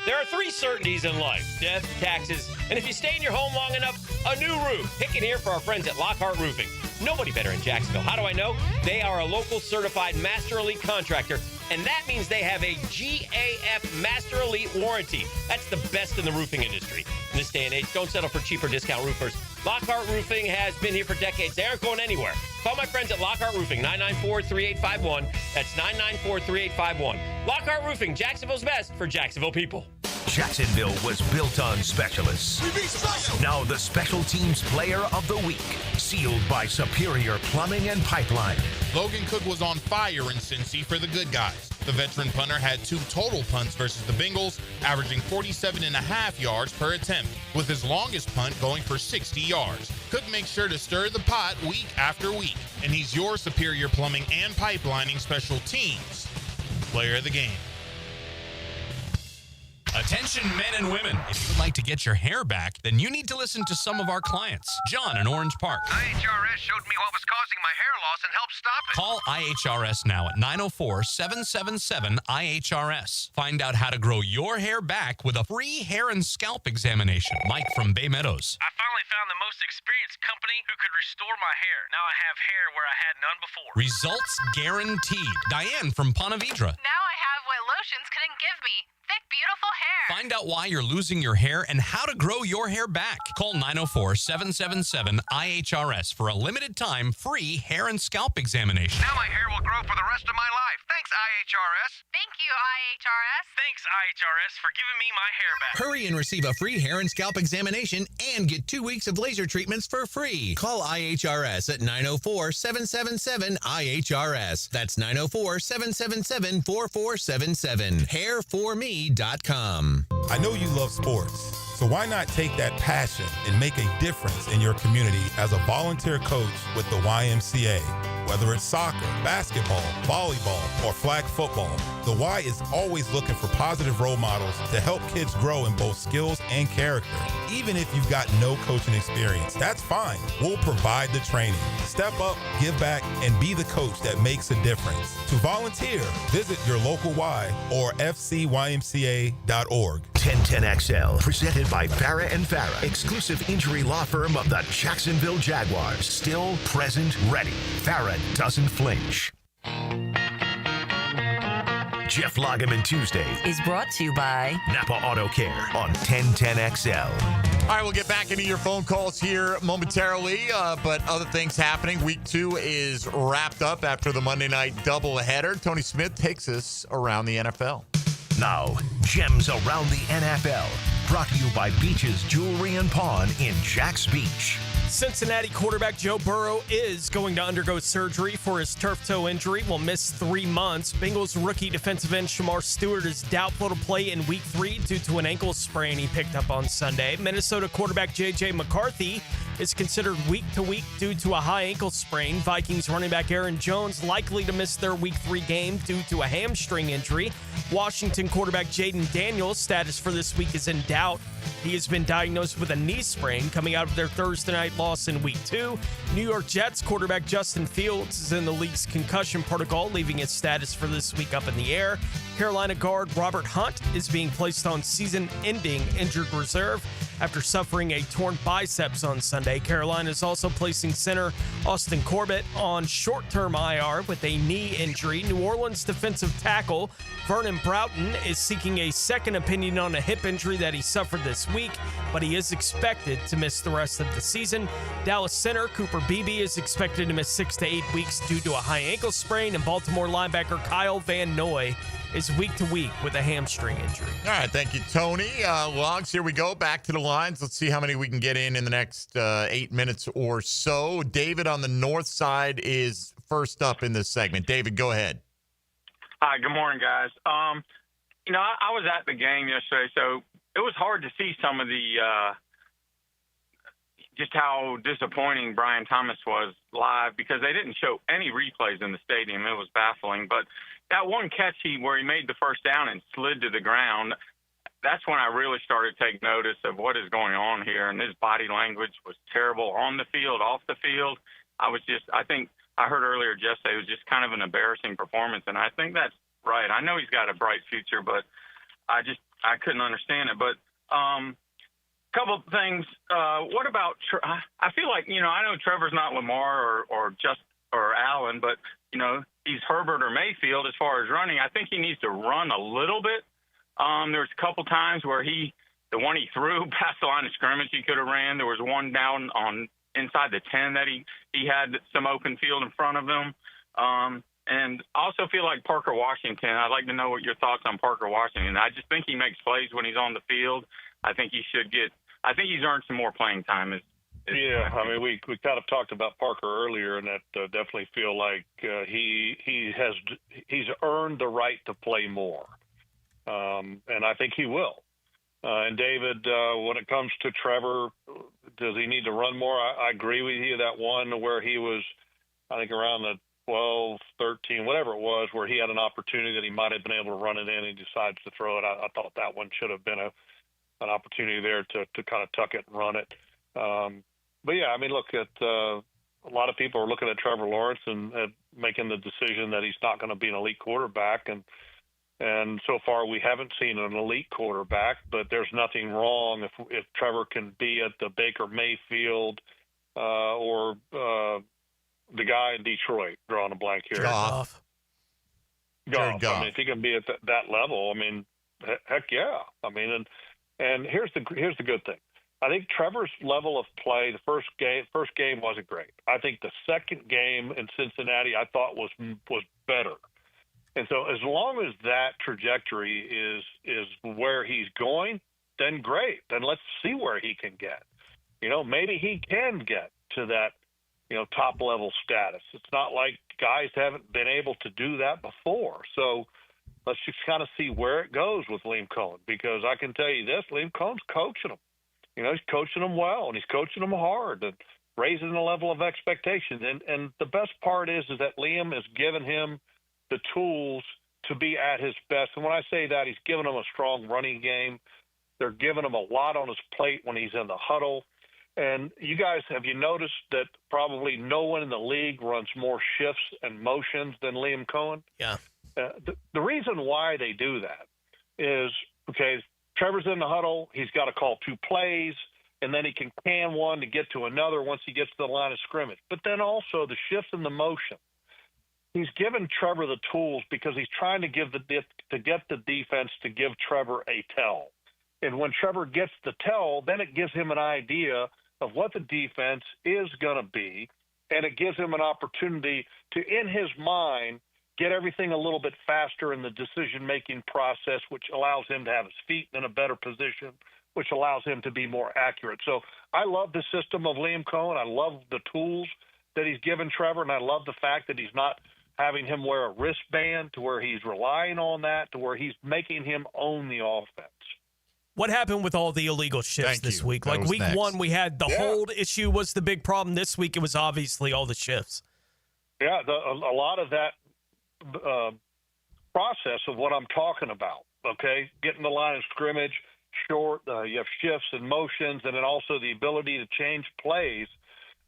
There are 3 certainties in life: death, taxes, and if you stay in your home long enough, a new roof. Pick it here for our friends at Lockhart Roofing. Nobody better in Jacksonville. How do I know? They are a local certified Master Elite contractor, and that means they have a GAF Master Elite warranty. That's the best in the roofing industry. In this day and age, don't settle for cheap or discount roofers. Lockhart Roofing has been here for decades. They aren't going anywhere. Call my friends at Lockhart Roofing, 994-3851. That's 994-3851. Lockhart Roofing, Jacksonville's best for Jacksonville people. Jacksonville was built on specialists. Now the Special Teams Player of the Week, sealed by Superior Plumbing and Pipeline. Logan Cook was on fire in Cincy for the good guys. The veteran punter had 2 total punts versus the Bengals, averaging 47.5 yards per attempt, with his longest punt going for 60 yards. Cook makes sure to stir the pot week after week, and he's your Superior Plumbing and Pipelining Special Teams Player of the Game. Attention men and women, if you would like to get your hair back, then you need to listen to some of our clients. John in Orange Park. IHRS showed me what was causing my hair loss and helped stop it. Call IHRS now at 904-777-IHRS. Find out how to grow your hair back with a free hair and scalp examination. Mike from Bay Meadows. I finally found the most experienced company who could restore my hair. Now I have hair where I had none before. Results guaranteed. Diane from Ponte Vedra. Now I have what lotions couldn't give me. Thick, beautiful hair. Find out why you're losing your hair and how to grow your hair back. Call 904-777-IHRS for a limited time free hair and scalp examination. Now my hair will grow for the rest of my life. Thanks, IHRS. Thank you, IHRS. Thanks, IHRS, for giving me my hair back. Hurry and receive a free hair and scalp examination and get 2 weeks of laser treatments for free. Call IHRS at 904-777-IHRS. That's 904-777-4477. Hairforme.com. I know you love sports, so why not take that passion and make a difference in your community as a volunteer coach with the YMCA? Whether it's soccer, basketball, volleyball, or flag football, the Y is always looking for positive role models to help kids grow in both skills and character. Even if you've got no coaching experience, that's fine. We'll provide the training. Step up, give back, and be the coach that makes a difference. To volunteer, visit your local Y or fcymca.org. 1010XL, presented by Farah & Farah, exclusive injury law firm of the Jacksonville Jaguars. Still, present, ready. Farah doesn't flinch. Jeff Lageman Tuesday is brought to you by Napa Auto Care on 1010XL. All right, we'll get back into your phone calls here momentarily, but other things happening. Week 2 is wrapped up after the Monday night doubleheader. Tony Smith takes us around the NFL. Now, Gems Around the NFL, brought to you by Beach's Jewelry and Pawn in Jax Beach. Cincinnati quarterback Joe Burrow is going to undergo surgery for his turf toe injury. Will miss 3 months. Bengals rookie defensive end Shamar Stewart is doubtful to play in Week 3 due to an ankle sprain he picked up on Sunday. Minnesota quarterback J.J. McCarthy is considered week to week due to a high ankle sprain. Vikings running back Aaron Jones likely to miss their Week 3 game due to a hamstring injury. Washington quarterback Jaden Daniels' status for this week is in doubt. He has been diagnosed with a knee sprain coming out of their Thursday night loss in Week 2. New York Jets quarterback Justin Fields is in the league's concussion protocol, leaving his status for this week up in the air. Carolina guard Robert Hunt is being placed on season-ending injured reserve after suffering a torn biceps on Sunday. Sunday. Carolina is also placing center Austin Corbett on short-term IR with a knee injury. New Orleans defensive tackle Vernon Broughton is seeking a second opinion on a hip injury that he suffered this week, but he is expected to miss the rest of the season. Dallas center Cooper Beebe is expected to miss 6 to 8 weeks due to a high ankle sprain, and Baltimore linebacker Kyle Van Noy is week to week with a hamstring injury. All right, thank you, Tony. Logs, here we go. Back to the lines. Let's see how many we can get in the next 8 minutes or so. David on the north side is first up in this segment. David, go ahead. Hi, good morning, guys. I was at the game yesterday, so it was hard to see some of the just how disappointing Brian Thomas was live because they didn't show any replays in the stadium. It was baffling. But that one catch where he made the first down and slid to the ground, that's when I really started to take notice of what is going on here. And his body language was terrible on the field, off the field. I think I heard earlier Jeff say it was just kind of an embarrassing performance. And I think that's right. I know he's got a bright future, but I couldn't understand it. But couple of things. What about? I feel like I know Trevor's not Lamar or Allen, but he's Herbert or Mayfield as far as running. I think he needs to run a little bit. There's a couple times where the one he threw past the line of scrimmage, he could have ran. There was one down on inside the 10 that he had some open field in front of him. And I also feel like Parker Washington. I'd like to know what your thoughts on Parker Washington. I just think he makes plays when he's on the field. I think he's earned some more playing time. Yeah, I mean, we kind of talked about Parker earlier, and that definitely feel like he's earned the right to play more, and I think he will. And David, when it comes to Trevor, does he need to run more? I agree with you. That one where he was, I think around the 12, 13, whatever it was, where he had an opportunity that he might have been able to run it in, and he decides to throw it. I thought that one should have been an opportunity there to kind of tuck it and run it. But yeah, I mean, look at a lot of people are looking at Trevor Lawrence and making the decision that he's not going to be an elite quarterback, and so far we haven't seen an elite quarterback. But there's nothing wrong if Trevor can be at the Baker Mayfield or the guy in Detroit. Drawing a blank here. Goff. I mean, if he can be at that level, I mean, heck yeah. I mean, and here's the good thing. I think Trevor's level of play, the first game wasn't great. I think the second game in Cincinnati I thought was better. And so as long as that trajectory is where he's going, then great. Then let's see where he can get. Maybe he can get to that, top level status. It's not like guys haven't been able to do that before. So let's just kind of see where it goes with Liam Cohen, because I can tell you this, Liam Cohen's coaching him. He's coaching them well, and he's coaching them hard and raising the level of expectations. And the best part is that Liam has given him the tools to be at his best. And when I say that, he's given him a strong running game. They're giving him a lot on his plate when he's in the huddle. And you guys, have you noticed that probably no one in the league runs more shifts and motions than Liam Cohen? Yeah. The reason why they do that is, okay, Trevor's in the huddle. He's got to call two plays, and then he can one to get to another once he gets to the line of scrimmage. But then also the shifts in the motion. He's given Trevor the tools because he's trying to get the defense to give Trevor a tell. And when Trevor gets the tell, then it gives him an idea of what the defense is going to be, and it gives him an opportunity to, in his mind, get everything a little bit faster in the decision-making process, which allows him to have his feet in a better position, which allows him to be more accurate. So I love the system of Liam Cohen. I love the tools that he's given Trevor, and I love the fact that he's not having him wear a wristband, to where he's relying on that, to where he's making him own the offense. What happened with all the illegal shifts this week? Like week one, we had the hold issue was the big problem. This week, it was obviously all the shifts. Yeah, a lot of that process of what I'm talking about, okay? Getting the line of scrimmage short, you have shifts and motions, and then also the ability to change plays.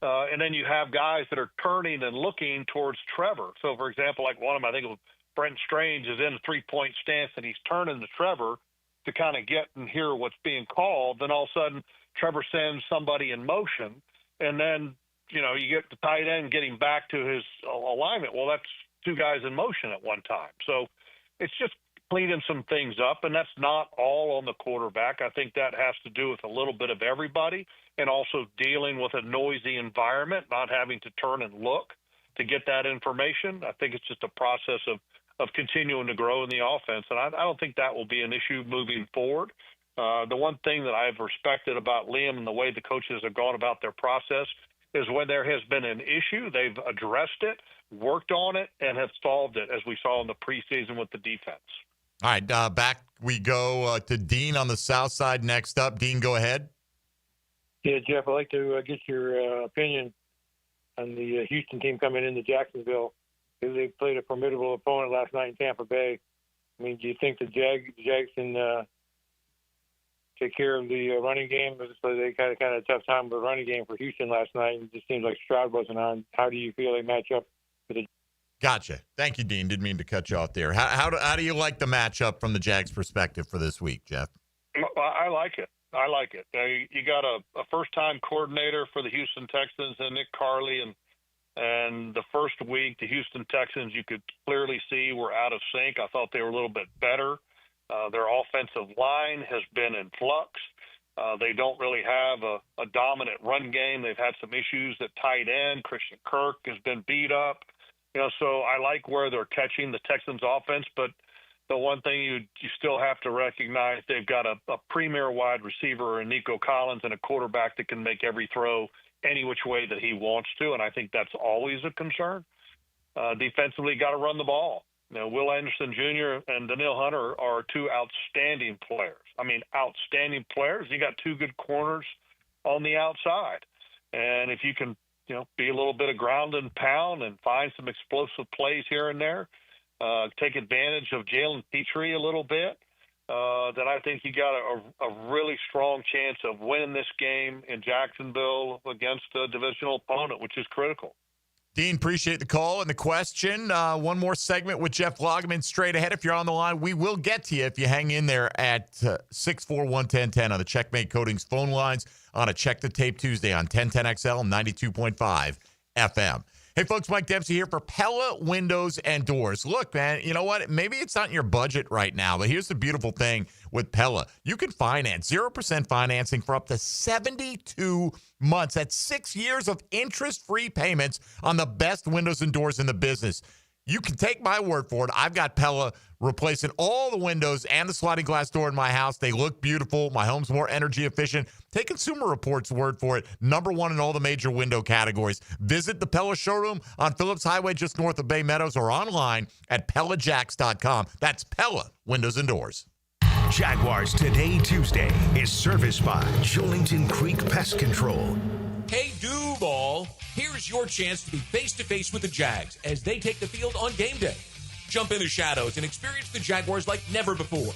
And then you have guys that are turning and looking towards Trevor. So, for example, like one of them, I think it was Brent Strange, is in a three-point stance, and he's turning to Trevor to kind of get and hear what's being called. Then all of a sudden, Trevor sends somebody in motion, and then, you get the tight end getting back to his alignment. Well, that's two guys in motion at one time. So it's just cleaning some things up, and that's not all on the quarterback. I think that has to do with a little bit of everybody, and also dealing with a noisy environment, not having to turn and look to get that information. I think it's just a process of continuing to grow in the offense, and I don't think that will be an issue moving forward. The one thing that I've respected about Liam and the way the coaches have gone about their process is when there has been an issue, they've addressed it, worked on it, and have solved it, as we saw in the preseason with the defense. All right, back we go to Dean on the south side next up. Dean, go ahead. Yeah, Jeff, I'd like to get your opinion on the Houston team coming into Jacksonville. They played a formidable opponent last night in Tampa Bay. I mean, do you think the Jags can take care of the running game? So they kind of a tough time with the running game for Houston last night. It just seems like Stroud wasn't on. How do you feel they match up with the? Gotcha. Thank you, Dean. Didn't mean to cut you off there. How do you like the matchup from the Jags' perspective for this week, Jeff? I like it. You got a first-time coordinator for the Houston Texans and Nick Carley, and the first week, the Houston Texans, you could clearly see were out of sync. I thought they were a little bit better. Their offensive line has been in flux. They don't really have a dominant run game. They've had some issues at tight end. Christian Kirk has been beat up. So I like where they're catching the Texans offense, but the one thing you still have to recognize, they've got a premier wide receiver in Nico Collins and a quarterback that can make every throw any which way that he wants to, and I think that's always a concern. Defensively, got to run the ball. Will Anderson Jr. and Daniil Hunter are two outstanding players. Outstanding players. You got two good corners on the outside. And if you can, be a little bit of ground and pound and find some explosive plays here and there, take advantage of Jalen Petrie a little bit, then I think you got a really strong chance of winning this game in Jacksonville against a divisional opponent, which is critical. Dean, appreciate the call and the question. One more segment with Jeff Lageman straight ahead. If you're on the line, we will get to you if you hang in there at 641-1010 on the Checkmate Coatings phone lines on a Check the Tape Tuesday on 1010XL 92.5 FM. Hey, folks, Mike Dempsey here for Pella Windows and Doors. Look, man, you know what? Maybe it's not in your budget right now, but here's the beautiful thing with Pella. You can finance 0% financing for up to 72 months. That's 6 years of interest-free payments on the best windows and doors in the business. You can take my word for it. I've got Pella replacing all the windows and the sliding glass door in my house. They look beautiful. My home's more energy efficient. Take Consumer Reports' word for it. #1 in all the major window categories. Visit the Pella showroom on Phillips Highway just north of Bay Meadows or online at PellaJacks.com. That's Pella Windows and Doors. Jaguars Today Tuesday is serviced by Jolington Creek Pest Control. Hey, Duval, here's your chance to be face-to-face with the Jags as they take the field on game day. Jump in the shadows and experience the Jaguars like never before.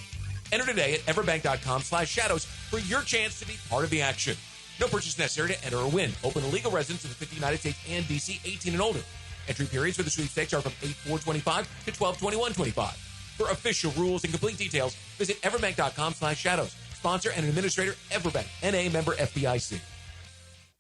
Enter today at everbank.com/shadows for your chance to be part of the action. No purchase necessary to enter or win. Open to legal residents of the 50 United States and D.C., 18 and older. Entry periods for the sweepstakes are from 8/4/25 to 12/21/25. For official rules and complete details, visit everbank.com/shadows. Sponsor and administrator, Everbank, N.A. member FDIC.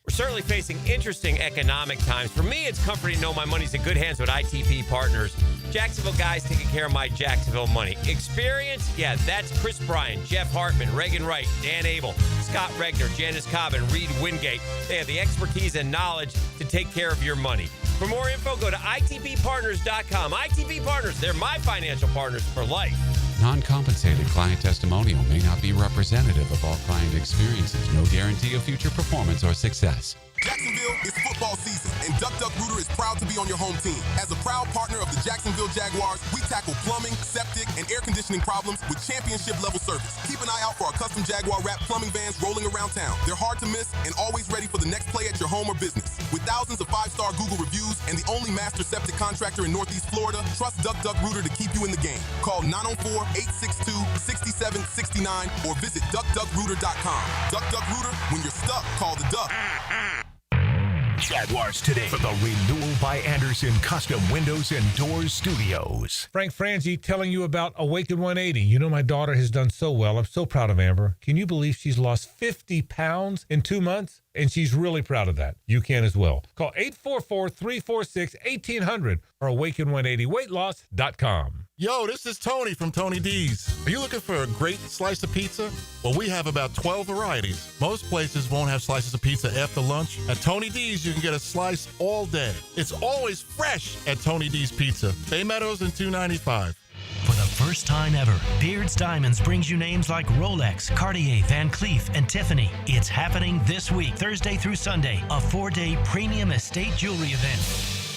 We're certainly facing interesting economic times. For me, it's comforting to know my money's in good hands with ITP Partners. Jacksonville guys taking care of my Jacksonville money. Experience? Yeah, that's Chris Bryan, Jeff Hartman, Reagan Wright, Dan Abel, Scott Regner, Janice Cobb, and Reed Wingate. They have the expertise and knowledge to take care of your money. For more info, go to itppartners.com. ITP Partners, they're my financial partners for life. Non-compensated client testimonial may not be representative of all client experiences. No guarantee of future performance or success. Jacksonville, it's football season, and Duck Duck Rooter is proud to be on your home team. As a proud partner of the Jacksonville Jaguars, we tackle plumbing, septic, and air conditioning problems with championship-level service. Keep an eye out for our custom Jaguar wrap plumbing vans rolling around town. They're hard to miss and always ready for the next play at your home or business. With thousands of 5-star Google reviews and the only master septic contractor in Northeast Florida, trust Duck Duck Rooter to keep you in the game. Call 904-862-6769 or visit duckduckrooter.com. Duck Duck Rooter, when you're stuck, call the Duck. Jaguars Today from the Renewal by Anderson Custom Windows and Doors Studios. Frank Frangie telling you about Awaken 180. You know my daughter has done so well. I'm so proud of Amber. Can you believe she's lost 50 pounds in 2 months? And she's really proud of that. You can as well. Call 844-346-1800 or awaken180weightloss.com. Yo, this is Tony from Tony D's. Are you looking for a great slice of pizza? Well, we have about 12 varieties. Most places won't have slices of pizza after lunch. At Tony D's, you can get a slice all day. It's always fresh at Tony D's Pizza. Bay Meadows and 295. For the first time ever, Beard's Diamonds brings you names like Rolex, Cartier, Van Cleef, and Tiffany. It's happening this week, Thursday through Sunday, a 4-day premium estate jewelry event.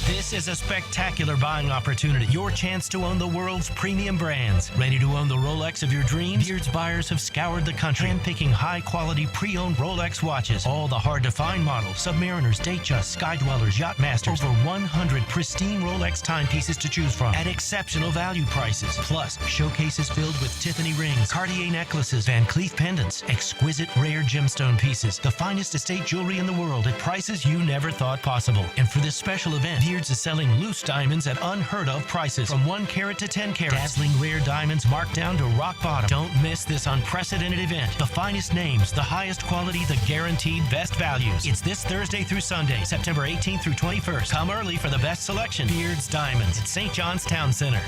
This is a spectacular buying opportunity. Your chance to own the world's premium brands. Ready to own the Rolex of your dreams? Beard's buyers have scoured the country, handpicking high-quality pre-owned Rolex watches. All the hard-to-find models. Submariners, Datejust, Skydwellers, Yachtmasters. Over 100 pristine Rolex timepieces to choose from at exceptional value prices. Plus, showcases filled with Tiffany rings, Cartier necklaces, Van Cleef pendants, exquisite rare gemstone pieces. The finest estate jewelry in the world at prices you never thought possible. And for this special event, Beards is selling loose diamonds at unheard of prices from 1 carat to 10 carats. Dazzling rare diamonds marked down to rock bottom. Don't miss this unprecedented event. The finest names, the highest quality, the guaranteed best values. It's this Thursday through Sunday, September 18th through 21st. Come early for the best selection. Beards Diamonds at St. John's Town Center.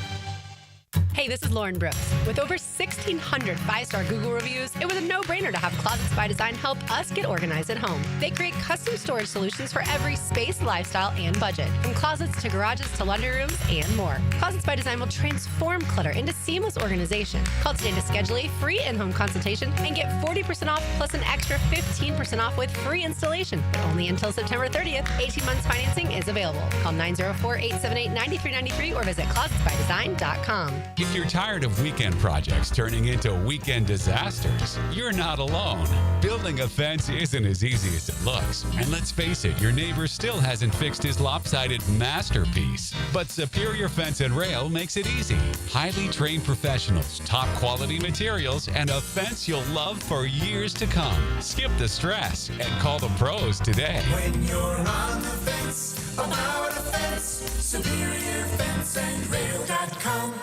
Hey, this is Lauren Brooks. With over 1,600 five-star Google reviews, it was a no-brainer to have Closets by Design help us get organized at home. They create custom storage solutions for every space, lifestyle, and budget. From closets to garages to laundry rooms and more. Closets by Design will transform clutter into seamless organization. Call today to schedule a free in-home consultation and get 40% off plus an extra 15% off with free installation. But only until September 30th. 18 months financing is available. Call 904-878-9393 or visit closetsbydesign.com. If you're tired of weekend projects turning into weekend disasters, you're not alone. Building a fence isn't as easy as it looks. And let's face it, your neighbor still hasn't fixed his lopsided masterpiece. But Superior Fence and Rail makes it easy. Highly trained professionals, top quality materials, and a fence you'll love for years to come. Skip the stress and call the pros today. When you're on the fence, about a fence, SuperiorFenceandRail.com.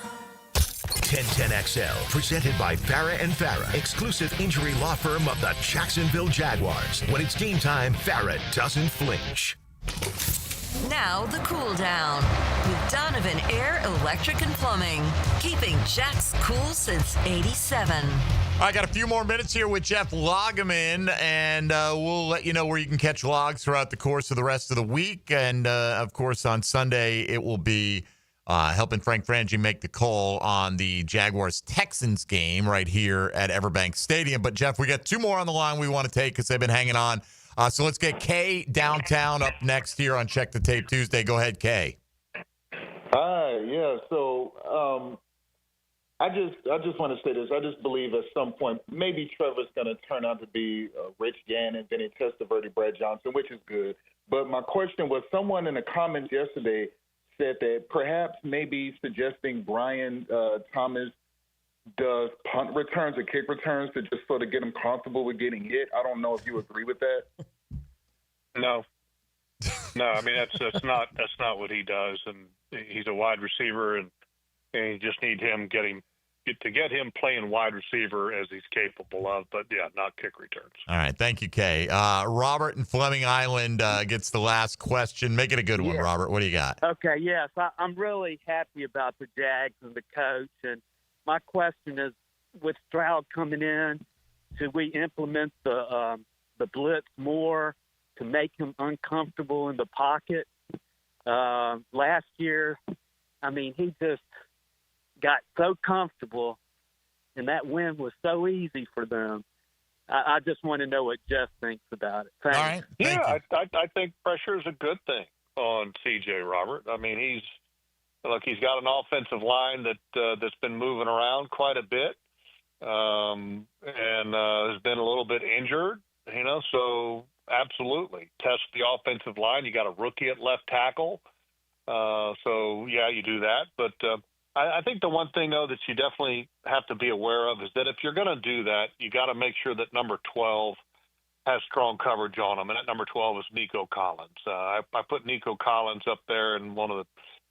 1010XL, presented by Farrah & Farrah, exclusive injury law firm of the Jacksonville Jaguars. When it's game time, Farrah doesn't flinch. Now the cool down with Donovan Air, Electric and Plumbing, keeping Jack's cool since '87. I got a few more minutes here with Jeff Lageman, and we'll let you know where you can catch logs throughout the course of the rest of the week. And, of course, on Sunday, it will be helping Frank Frangie make the call on the Jaguars-Texans game right here at Everbank Stadium. But, Jeff, we got two more on the line we want to take because they've been hanging on. So let's get Kay downtown up next here on Check the Tape Tuesday. Go ahead, Kay. Hi, yeah. So I just want to say this. I just believe at some point maybe Trevor's going to turn out to be Rich Gannon, Vinny Testaverde, Brad Johnson, which is good. But my question was, someone in the comments yesterday said that perhaps maybe suggesting Brian Thomas does punt returns or kick returns to just sort of get him comfortable with getting hit. I don't know if you agree with that. No. I mean that's not what he does, and he's a wide receiver, and you just need him get him playing wide receiver as he's capable of. But yeah, not kick returns. All right, thank you, Kay. Robert in Fleming Island gets the last question. Make it a good one, Robert. What do you got? Okay, yes, I'm really happy about the Jags and the coach, and my question is, with Stroud coming in, should we implement the blitz more to make him uncomfortable in the pocket? Last year, I mean, he just got so comfortable, and that win was so easy for them. I just want to know what Jeff thinks about it. Thanks. All right. Yeah, I think pressure is a good thing on CJ, Robert. I mean, he's got an offensive line that's been moving around quite a bit, and has been a little bit injured. So absolutely test the offensive line. You got a rookie at left tackle, so yeah, you do that. But I think the one thing though that you definitely have to be aware of is that if you're going to do that, you got to make sure that number 12 has strong coverage on him, and at number 12 is Nico Collins. I put Nico Collins up there in one of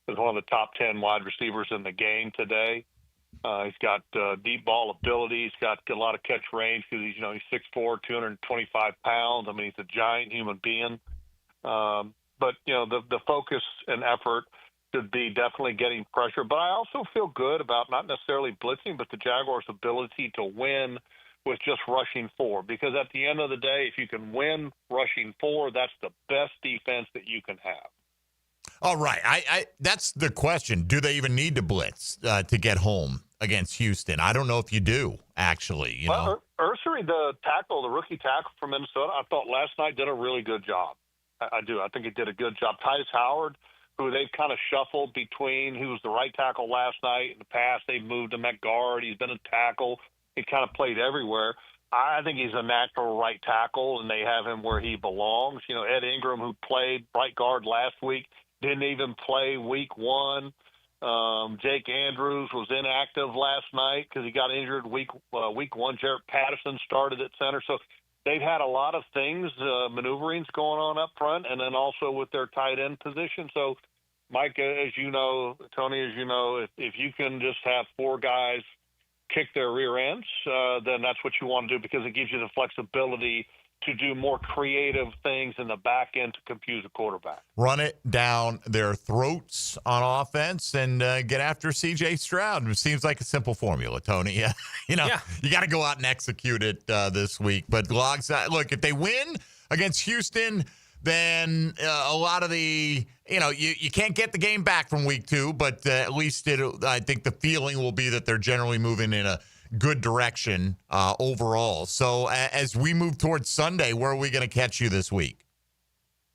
the top 10 wide receivers in the game today. He's got deep ball ability. He's got a lot of catch range because he's 6'4", 225 pounds. I mean, he's a giant human being. But the focus and effort should be definitely getting pressure. But I also feel good about not necessarily blitzing, but the Jaguars' ability to win with just rushing 4. Because at the end of the day, if you can win rushing 4, that's the best defense that you can have. All right. I that's the question. Do they even need to blitz to get home against Houston? I don't know if you do, actually. Ursery, the rookie tackle from Minnesota, I thought last night did a really good job. I do. I think he did a good job. Titus Howard, who they've kind of shuffled between, who was the right tackle last night. In the past, they've moved him at guard. He's been a tackle. He kind of played everywhere. I think he's a natural right tackle, and they have him where he belongs. Ed Ingram, who played right guard last week, didn't even play week 1. Jake Andrews was inactive last night because he got injured week 1. Jarrett Patterson started at center. So they've had a lot of things, maneuverings going on up front, and then also with their tight end position. So, Mike, as you know, Tony, as you know, if you can just have 4 guys kick their rear ends, then that's what you want to do because it gives you the flexibility to do more creative things in the back end to confuse a quarterback. Run it down their throats on offense and get after C.J. Stroud. It seems like a simple formula, Tony. Yeah, you got to go out and execute it this week. But Logs, look, if they win against Houston, then a lot of the, you can't get the game back from week 2, but at least I think the feeling will be that they're generally moving in a good direction overall. So as we move towards Sunday, where are we going to catch you this week?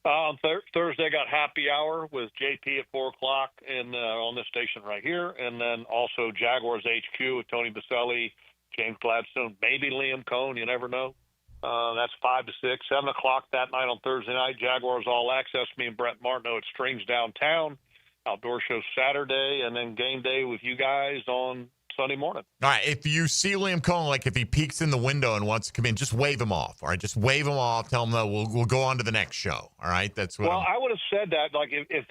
Thursday, got happy hour with JP at 4 o'clock on this station right here. And then also Jaguars HQ with Tony Baselli, James Gladstone, maybe Liam Cohn. You never know. That's 5 to 6, 7 o'clock that night on Thursday night. Jaguars All Access. Me and Brett Martineau at Strings Downtown. Outdoor show Saturday, and then game day with you guys on Sunday morning. All right. If you see Liam Cohn, like if he peeks in the window and wants to come in, just wave him off. All right. Just wave him off. Tell him that we'll go on to the next show. All right. That's what. Well, I would have said that like if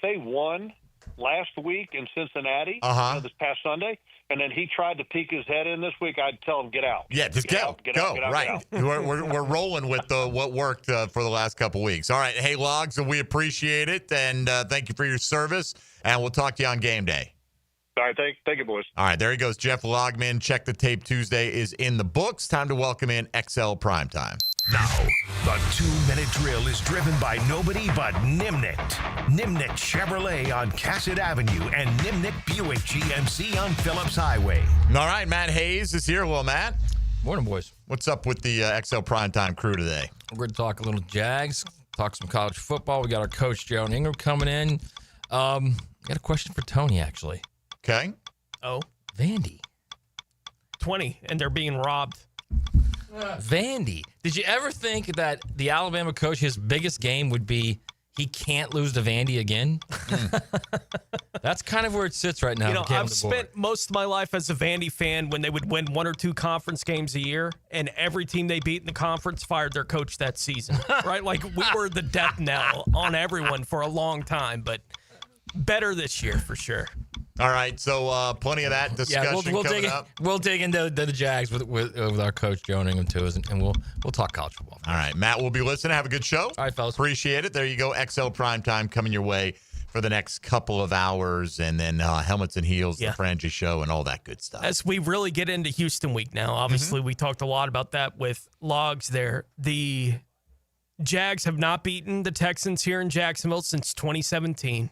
they won last week in Cincinnati this past Sunday, and then he tried to peek his head in this week, I'd tell him get out. Yeah, just get out. Right. We're rolling with what worked for the last couple weeks. All right. Hey, Logs, we appreciate it, and thank you for your service, and we'll talk to you on game day. All right, thank you, boys. All right, there he goes, Jeff Lageman. Check the Tape Tuesday is in the books. Time to welcome in XL Primetime. Now, the 2-minute drill is driven by nobody but Nimnet. Nimnet Chevrolet on Cassett Avenue and Nimnet Buick GMC on Phillips Highway. All right, Matt Hayes is here. Well, Matt. Morning, boys. What's up with the XL Primetime crew today? We're going to talk a little Jags, talk some college football. We got our coach, Gerald Ingram, coming in. Got a question for Tony, actually. Okay. Oh. Vandy. 20, and they're being robbed. Vandy. Did you ever think that the Alabama coach, his biggest game would be he can't lose to Vandy again? That's kind of where it sits right now. I've spent most of my life as a Vandy fan when they would win 1 or 2 conference games a year, and every team they beat in the conference fired their coach that season, right? Like, we were the death knell on everyone for a long time, but better this year for sure. All right, so plenty of that discussion coming up. We'll dig into the Jags with our coach, Joe Ingram, too, and we'll talk college football. All right, Matt will be listening. Have a good show. All right, fellas. Appreciate it. There you go. XL Primetime coming your way for the next couple of hours, and then Helmets and Heels, the Frangie Show, and all that good stuff. As we really get into Houston week now, obviously we talked a lot about that with Logs there. The Jags have not beaten the Texans here in Jacksonville since 2017.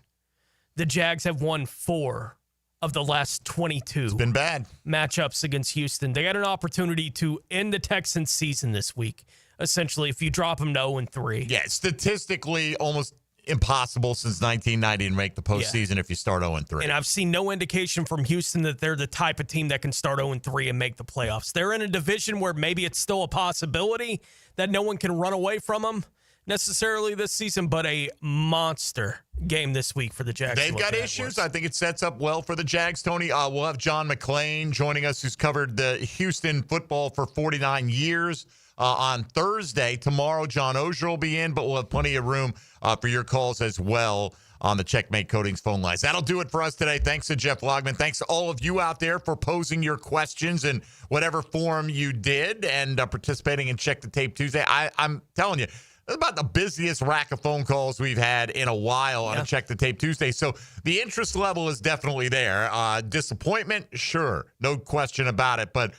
The Jags have won 4 of the last 22. It's been bad. Matchups against Houston. They got an opportunity to end the Texans season this week, essentially, if you drop them to 0-3. Yeah, statistically almost impossible since 1990 to make the postseason if you start 0-3. And I've seen no indication from Houston that they're the type of team that can start 0-3 and make the playoffs. They're in a division where maybe it's still a possibility that no one can run away from them. necessarily this season, but a monster game this week for the Jacksonville They've got Jaguars. issues. I think it sets up well for the Jags, Tony. We'll have John McClain joining us, who's covered the Houston football for 49 years. On Thursday. Tomorrow, John Ogier will be in, but we'll have plenty of room for your calls as well on the Checkmate Coatings phone lines. That'll do it for us today. Thanks to Jeff Lageman. Thanks to all of you out there for posing your questions in whatever form you did and participating in Check the Tape Tuesday. I'm telling you, that's about the busiest rack of phone calls we've had in a while on a Check the Tape Tuesday. So the interest level is definitely there. Disappointment, sure, no question about it. But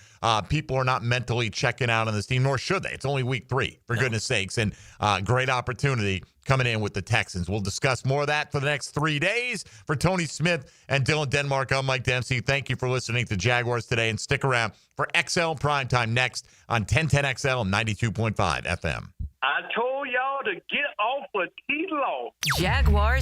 people are not mentally checking out on this team, nor should they. It's only week 3, for goodness sakes. And great opportunity coming in with the Texans. We'll discuss more of that for the next 3 days. For Tony Smith and Dylan Denmark, I'm Mike Dempsey. Thank you for listening to Jaguars Today. And stick around for XL Primetime next on 1010XL and 92.5 FM. I told y'all to get off of T-Law. Jaguars